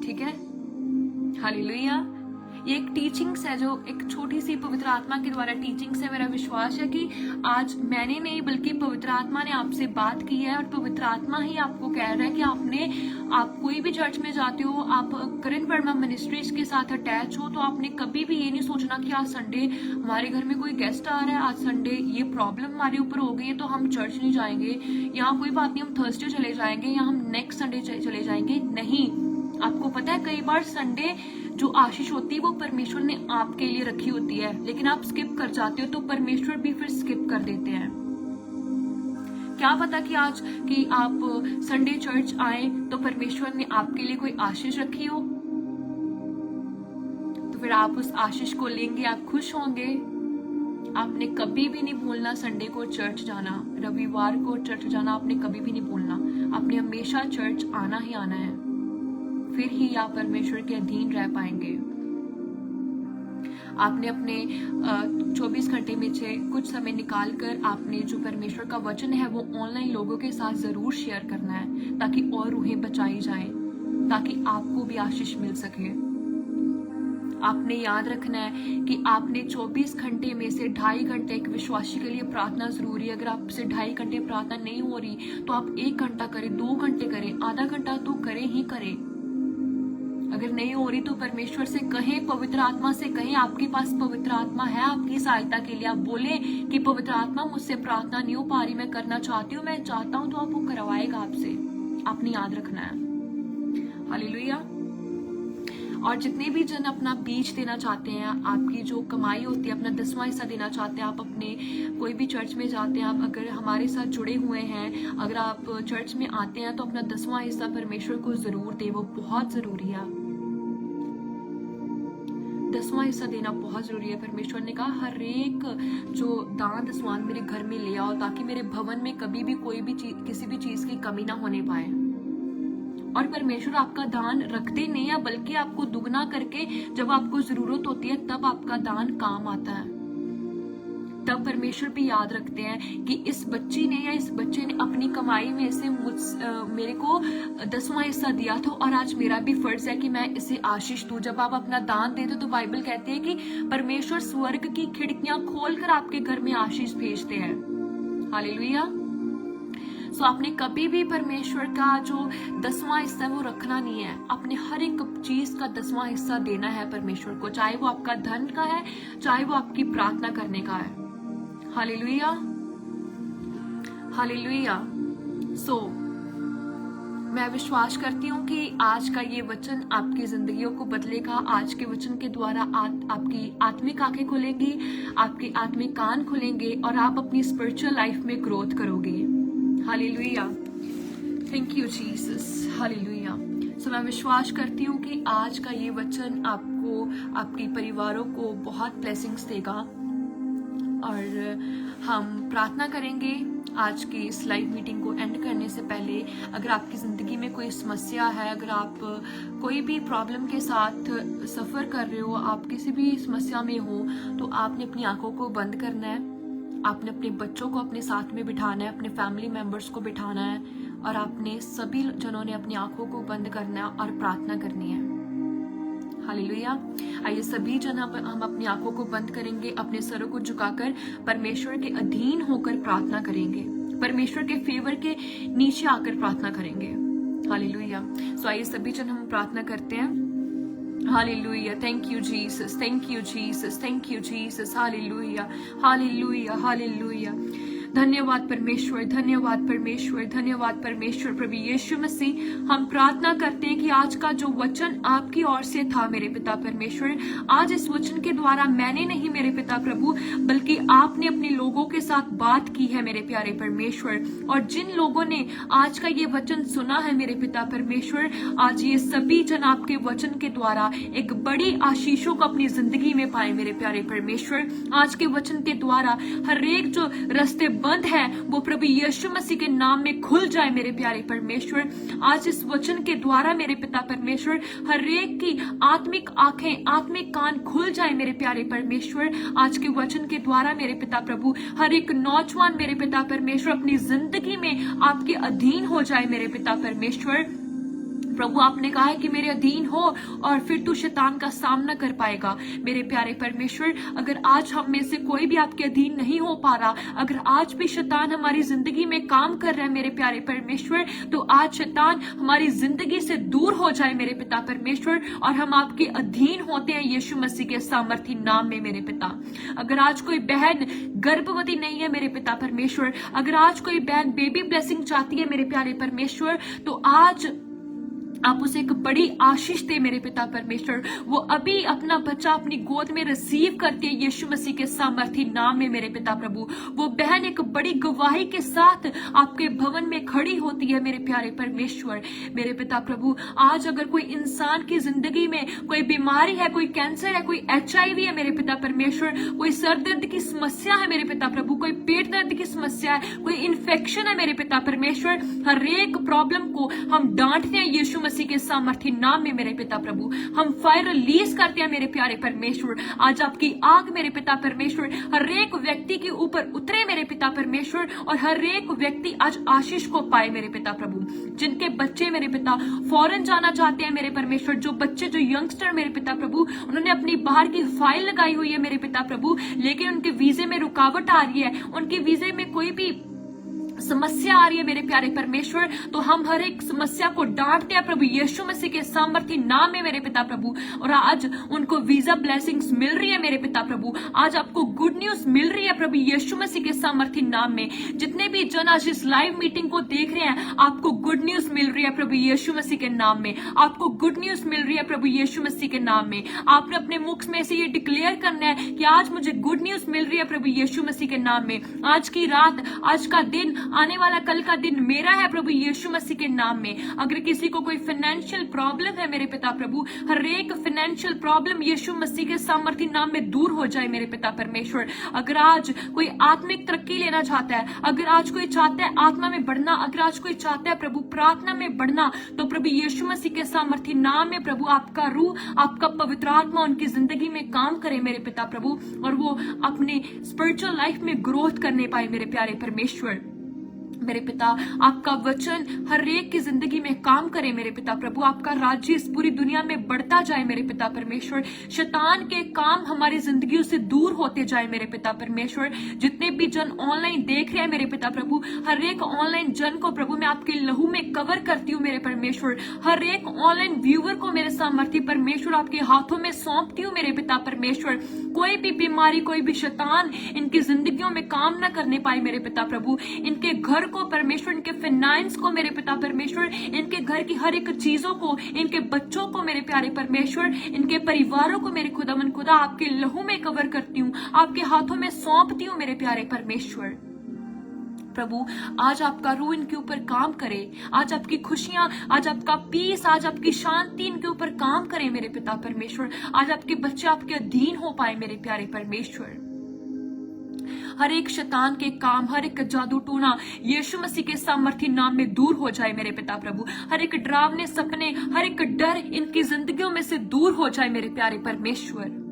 [SPEAKER 1] ठीक है। हालेलुया। ये एक टीचिंग्स है, जो एक छोटी सी पवित्र आत्मा के द्वारा टीचिंग्स है। मेरा विश्वास है कि आज मैंने नहीं बल्कि पवित्र आत्मा ने आपसे बात की है, और पवित्र आत्मा ही आपको कह रहा है कि आप कोई भी चर्च में जाते हो, आप करण वर्मा मिनिस्ट्रीज के साथ अटैच हो, तो आपने कभी भी ये नहीं सोचना कि आज संडे हमारे घर में कोई गेस्ट आ रहा है, आज संडे ये प्रॉब्लम हमारे ऊपर हो गई है तो हम चर्च नहीं जाएंगे, यहाँ कोई बात नहीं हम थर्सडे चले जाएंगे या हम नेक्स्ट संडे चले जाएंगे। नहीं, आपको पता है कई बार संडे जो आशीष होती है वो परमेश्वर ने आपके लिए रखी होती है, लेकिन आप स्किप कर जाते हो, तो परमेश्वर भी फिर स्किप कर देते हैं। क्या पता कि आज कि आप संडे चर्च आए तो परमेश्वर ने आपके लिए कोई आशीष रखी हो, तो फिर आप उस आशीष को लेंगे, आप खुश होंगे। आपने कभी भी नहीं भूलना संडे को चर्च जाना, रविवार को चर्च जाना आपने कभी भी नहीं भूलना। आपने हमेशा चर्च आना ही आना है, फिर ही आप परमेश्वर के अधीन रह पाएंगे। आपने अपने 24 घंटे में से कुछ समय निकाल कर आपने जो परमेश्वर का वचन है वो ऑनलाइन लोगों के साथ जरूर शेयर करना है, ताकि और रूहें बचाई जाएं, ताकि आपको भी आशीष मिल सके। आपने याद रखना है कि आपने 24 घंटे में से 2.5 घंटे एक विश्वासी के लिए प्रार्थना जरूरी है। अगर आपसे 2.5 घंटे प्रार्थना नहीं हो रही तो आप 1 घंटा करें, 2 घंटे करें, आधा घंटा तो करें ही करें। अगर नहीं हो रही तो परमेश्वर से कहें, पवित्र आत्मा से कहें, आपके पास पवित्र आत्मा है आपकी सहायता के लिए। आप बोले कि पवित्र आत्मा मुझसे प्रार्थना नहीं हो पा रही, मैं करना चाहती हूँ, मैं चाहता हूँ, तो आप वो करवाएगा आपसे। आपने याद रखना है। हालेलुया। और जितने भी जन अपना बीज देना चाहते हैं, आपकी जो कमाई होती है अपना 10वां हिस्सा देना चाहते हैं, आप अपने कोई भी चर्च में जाते हैं, आप अगर हमारे साथ जुड़े हुए हैं, अगर आप चर्च में आते हैं तो अपना 10वां हिस्सा परमेश्वर को जरूर दे, वो बहुत जरूरी है। 10वां हिस्सा देना बहुत जरूरी है। परमेश्वर ने कहा हर एक जो दान दसवान मेरे घर में ले आओ, ताकि मेरे भवन में कभी भी कोई भी चीज, किसी भी चीज की कमी ना होने पाए। और परमेश्वर आपका दान रखते नहीं है, बल्कि आपको दुगना करके जब आपको जरूरत होती है तब आपका दान काम आता है। तब परमेश्वर भी याद रखते हैं कि इस बच्ची ने या इस बच्चे ने अपनी कमाई में से मेरे को 10वां हिस्सा दिया था, और आज मेरा भी फर्ज है कि मैं इसे आशीष दूं। जब आप अपना दान देते हो तो बाइबल कहती है कि परमेश्वर स्वर्ग की खिड़कियां खोलकर आपके घर में आशीष भेजते हैं। हालेलुया। सो आपने कभी भी परमेश्वर का जो 10वां हिस्सा वो रखना नहीं है, अपने हर एक चीज का 10वां हिस्सा देना है परमेश्वर को, चाहे वो आपका धन का है, चाहे वो आपकी प्रार्थना करने का है। Hallelujah, hallelujah. सो मैं विश्वास करती हूँ कि आज का ये वचन आपकी जिंदगियों को बदलेगा। आज के वचन के द्वारा आपकी आत्मिक आंखें खुलेंगी, आपके आत्मिक कान खुलेंगे, और आप अपनी स्पिरिचुअल लाइफ में ग्रोथ करोगे। Hallelujah, thank you Jesus, hallelujah. So मैं विश्वास करती हूँ कि आज का ये वचन आपको, आपके परिवारों को बहुत ब्लेसिंग्स देगा। और हम प्रार्थना करेंगे आज की इस लाइव मीटिंग को एंड करने से पहले। अगर आपकी ज़िंदगी में कोई समस्या है, अगर आप कोई भी प्रॉब्लम के साथ सफ़र कर रहे हो, आप किसी भी समस्या में हो, तो आपने अपनी आंखों को बंद करना है, आपने अपने बच्चों को अपने साथ में बिठाना है, अपने फैमिली मेंबर्स को बिठाना है, और आपने सभी जनों ने अपनी आंखों को बंद करना है और प्रार्थना करनी है। हालेलुया। आइए सभी जन हम अपनी आंखों को बंद करेंगे, अपने सरों को झुकाकर परमेश्वर के अधीन होकर प्रार्थना करेंगे, परमेश्वर के फेवर के नीचे आकर प्रार्थना करेंगे। हालेलुया। सो आइए सभी जन हम प्रार्थना करते हैं। Hallelujah. Thank you, Jesus. Thank you, Jesus. Thank you, Jesus. Hallelujah. Hallelujah. Hallelujah. धन्यवाद परमेश्वर, धन्यवाद परमेश्वर, धन्यवाद परमेश्वर। प्रभु यीशु मसीह, हम प्रार्थना करते हैं कि आज का जो वचन आपकी ओर से था मेरे पिता परमेश्वर, आज इस वचन के द्वारा मैंने नहीं मेरे पिता प्रभु, बल्कि आपने अपने लोगों के साथ बात की है मेरे प्यारे परमेश्वर। और जिन लोगों ने आज का ये वचन सुना है मेरे पिता परमेश्वर, आज ये सभी जन आपके वचन के द्वारा एक बड़ी आशीषों को अपनी जिंदगी में पाए मेरे प्यारे परमेश्वर। आज के वचन के द्वारा हर एक जो रास्ते बंद है वो प्रभु यीशु मसीह के नाम में खुल जाए मेरे प्यारे परमेश्वर। आज इस वचन के द्वारा मेरे पिता परमेश्वर हर एक की आत्मिक आंखें, आत्मिक कान खुल जाए मेरे प्यारे परमेश्वर। आज के वचन के द्वारा मेरे पिता प्रभु हर एक नौजवान मेरे पिता परमेश्वर अपनी जिंदगी में आपके अधीन हो जाए मेरे पिता परमेश्वर। प्रभु आपने कहा है कि मेरे अधीन हो और फिर तू शैतान का सामना कर पाएगा। मेरे प्यारे परमेश्वर, अगर आज हम में से कोई भी आपके अधीन नहीं हो पा रहा, अगर आज भी शैतान हमारी जिंदगी में काम कर रहा है मेरे प्यारे परमेश्वर, तो आज शैतान हमारी जिंदगी से दूर हो जाए मेरे पिता परमेश्वर, और हम आपके अधीन होते हैं यीशु मसीह के सामर्थी नाम में मेरे पिता। अगर आज कोई बहन गर्भवती नहीं है मेरे पिता परमेश्वर, अगर आज कोई बहन बेबी ब्लेसिंग चाहती है मेरे प्यारे परमेश्वर, तो आज आप उसे एक बड़ी आशीष दे मेरे पिता परमेश्वर। वो अभी अपना बच्चा अपनी गोद में रिसीव करती है यीशु मसीह के सामर्थी नाम में मेरे पिता प्रभु। वो बहन एक बड़ी गवाही के साथ आपके भवन में खड़ी होती है मेरे प्यारे परमेश्वर। मेरे पिता प्रभु, आज अगर कोई इंसान की जिंदगी में कोई बीमारी है, कोई कैंसर है, कोई HIV है मेरे पिता परमेश्वर, कोई सर दर्द की समस्या है मेरे पिता प्रभु, कोई पेट दर्द की समस्या है, कोई इन्फेक्शन है मेरे पिता परमेश्वर, हर एक प्रॉब्लम को हम डांटते हैं यीशु मसीह के सामर्थी नाम में मेरे पिता प्रभु। हम फायर रिलीज करते हैं मेरे प्यारे परमेश्वर। आज आपकी आग मेरे पिता परमेश्वर हर एक व्यक्ति के ऊपर उतरे मेरे पिता परमेश्वर, और हर एक व्यक्ति आज आशीष को पाए मेरे पिता प्रभु। जिनके बच्चे मेरे पिता फॉरेन जाना चाहते हैं मेरे परमेश्वर, जो बच्चे, जो यंगस्टर मेरे पिता प्रभु, उन्होंने अपनी बाहर की फाइल लगाई हुई है मेरे पिता प्रभु, लेकिन उनके वीजे में रुकावट आ रही है, उनके वीजे में कोई भी समस्या आ रही है मेरे प्यारे परमेश्वर, तो हम हर एक समस्या को डांटते हैं प्रभु यीशु मसीह के सामर्थी नाम में मेरे पिता प्रभु। और आज उनको वीजा ब्लेसिंग्स मिल रही है मेरे पिता प्रभु। आज आपको गुड न्यूज मिल रही है प्रभु यीशु मसीह के सामर्थी नाम में। जितने भी जन आज इस लाइव मीटिंग को देख रहे हैं, आपको गुड न्यूज मिल रही है प्रभु यीशु मसीह के नाम में। आपको गुड न्यूज मिल रही है प्रभु यीशु मसीह के नाम में। आपने अपने मुख में से ये डिक्लेयर करना है कि आज मुझे गुड न्यूज मिल रही है प्रभु यीशु मसीह के नाम में। आज की रात, आज का दिन, आने वाला कल का दिन मेरा है प्रभु यीशु मसीह के नाम में। अगर किसी को कोई फाइनेंशियल प्रॉब्लम है मेरे पिता प्रभु, हर एक फाइनेंशियल प्रॉब्लम यीशु मसीह के सामर्थी नाम में दूर हो जाए मेरे पिता परमेश्वर। अगर आज कोई आत्मिक तरक्की लेना चाहता है, अगर आज कोई चाहता है आत्मा में बढ़ना, अगर आज कोई चाहता है प्रभु प्रार्थना में बढ़ना, तो प्रभु यीशु मसीह के सामर्थी नाम में प्रभु आपका रूह, आपका पवित्र आत्मा उनकी जिंदगी में काम करे मेरे पिता प्रभु, और वो अपने स्पिरिचुअल लाइफ में ग्रोथ करने पाए मेरे प्यारे परमेश्वर। मेरे पिता, आपका वचन हर एक की जिंदगी में काम करे मेरे पिता प्रभु। आपका राज्य इस पूरी दुनिया में बढ़ता जाए मेरे पिता परमेश्वर। शैतान के काम हमारी जिंदगियों से दूर होते जाए मेरे पिता परमेश्वर। जितने भी जन ऑनलाइन देख रहे हैं मेरे पिता प्रभु, हर एक ऑनलाइन जन को प्रभु मैं आपके लहू में कवर करती हूँ मेरे परमेश्वर। हर एक ऑनलाइन व्यूअर को मेरे सामर्थी परमेश्वर आपके हाथों में सौंपती हूँ मेरे पिता परमेश्वर। कोई भी बीमारी, कोई भी शैतान इनकी जिंदगियों में काम न करने पाए मेरे पिता प्रभु। इनके घर को परमेश्वर, इनके फाइनेंस को मेरे पिता परमेश्वर, इनके घर की हर एक चीजों को, इनके बच्चों को मेरे प्यारे परमेश्वर, इनके परिवारों को मेरे खुदावन खुदा आपके लहू में कवर करती हूँ, आपके हाथों में सौंपती हूँ मेरे प्यारे परमेश्वर। प्रभु आज आपका रूह इनके ऊपर काम करे, आज आपकी खुशियां, आज आपका पीस, आज आपकी शांति इनके ऊपर काम करे मेरे पिता परमेश्वर। आज आपके बच्चे आपके अधीन हो पाए मेरे प्यारे परमेश्वर। हर एक शैतान के काम, हर एक जादू टूना यीशु मसीह के सामर्थी नाम में दूर हो जाए मेरे पिता प्रभु। हर एक डरावने सपने, हर एक डर इनकी जिंदगियों में से दूर हो जाए मेरे प्यारे परमेश्वर।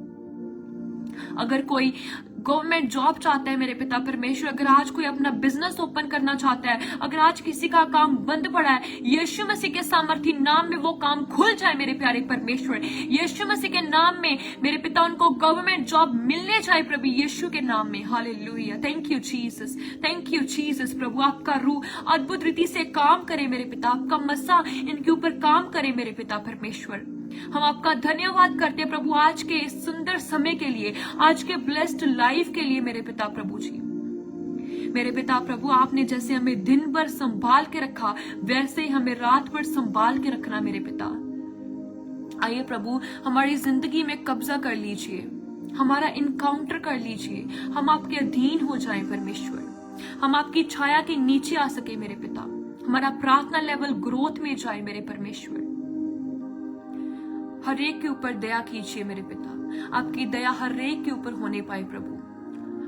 [SPEAKER 1] अगर कोई गवर्नमेंट जॉब चाहता है मेरे पिता परमेश्वर, अगर आज कोई अपना बिजनेस ओपन करना चाहता है, अगर आज किसी का काम बंद पड़ा है, यीशु मसीह के सामर्थी नाम में वो काम खुल जाए मेरे प्यारे परमेश्वर। यीशु मसीह के नाम में मेरे पिता उनको गवर्नमेंट जॉब मिलने जाए प्रभु यीशु के नाम में। Hallelujah, thank you Jesus, thank you Jesus. प्रभु आपका रूह अद्भुत रीति से काम करे मेरे पिता, आपका मसा इनके ऊपर काम करे मेरे पिता परमेश्वर। हम आपका धन्यवाद करते हैं प्रभु आज के इस सुंदर समय के लिए, आज के ब्लेस्ड लाइफ के लिए मेरे पिता प्रभु जी। मेरे पिता प्रभु, आपने जैसे हमें दिन भर संभाल के रखा, वैसे ही हमें रात भर संभाल के रखना मेरे पिता। आइए प्रभु हमारी जिंदगी में कब्जा कर लीजिए, हमारा इनकाउंटर कर लीजिए, हम आपके अधीन हो जाएं परमेश्वर। हम आपकी छाया के नीचे आ सके मेरे पिता, हमारा प्रार्थना लेवल ग्रोथ में जाए मेरे परमेश्वर। हर एक के ऊपर दया कीजिए मेरे पिता, आपकी दया हर एक के ऊपर होने पाए प्रभु।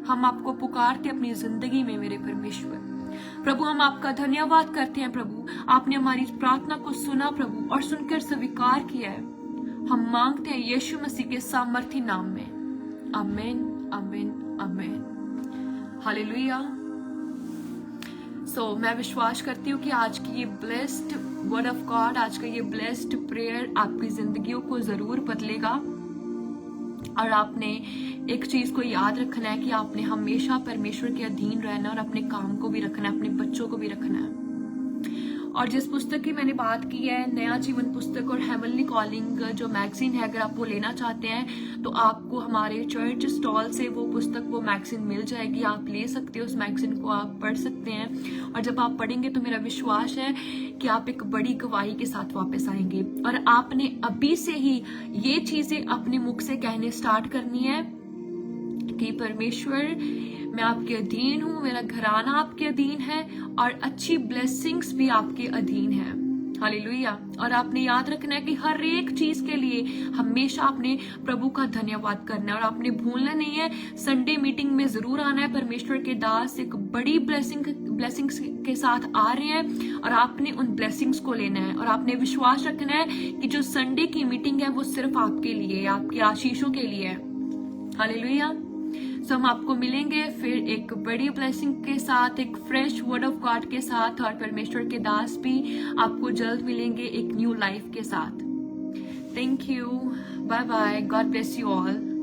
[SPEAKER 1] हम आपको पुकारते अपनी जिंदगी में मेरे परमेश्वर। प्रभु हम आपका धन्यवाद करते हैं प्रभु, आपने हमारी प्रार्थना को सुना प्रभु और सुनकर स्वीकार किया है। हम मांगते हैं यीशु मसीह के सामर्थी नाम में, आमीन, आमीन, आमीन। हालेलुया। मैं विश्वास करती हूँ कि आज की ये ब्लेस्ड वर्ड ऑफ गॉड, आज का ये ब्लेस्ड प्रेयर आपकी जिंदगियों को जरूर बदलेगा। और आपने एक चीज को याद रखना है कि आपने हमेशा परमेश्वर के अधीन रहना और अपने काम को भी रखना है, अपने बच्चों को भी रखना है। और जिस पुस्तक की मैंने बात की है, नया जीवन पुस्तक और हेवनली कॉलिंग जो मैगजीन है, अगर आप वो लेना चाहते हैं तो आपको हमारे चर्च स्टॉल से वो पुस्तक, वो मैगजीन मिल जाएगी। आप ले सकते हो, उस मैगजीन को आप पढ़ सकते हैं। और जब आप पढ़ेंगे तो मेरा विश्वास है कि आप एक बड़ी गवाही के साथ वापस आएंगे। और आपने अभी से ही ये चीजें अपने मुख से कहने स्टार्ट करनी है कि परमेश्वर, मैं आपके अधीन हूं, मेरा घराना आपके अधीन है और अच्छी ब्लेसिंग्स भी आपके अधीन है। हालेलुया। और आपने याद रखना है कि हर एक चीज के लिए हमेशा आपने प्रभु का धन्यवाद करना है। और आपने भूलना नहीं है, संडे मीटिंग में जरूर आना है। परमेश्वर के दास एक बड़ी ब्लेसिंग्स के साथ आ रहे हैं और आपने उन ब्लेसिंग्स को लेना है। और आपने विश्वास रखना है कि जो संडे की मीटिंग है वो सिर्फ आपके लिए, आपके आशीषों के लिए है। हालेलुया। हम आपको मिलेंगे फिर एक बड़ी ब्लेसिंग के साथ, एक फ्रेश वर्ड ऑफ गॉड के साथ, और परमेश्वर के दास भी आपको जल्द मिलेंगे एक न्यू लाइफ के साथ। Thank you, bye bye, God bless you all.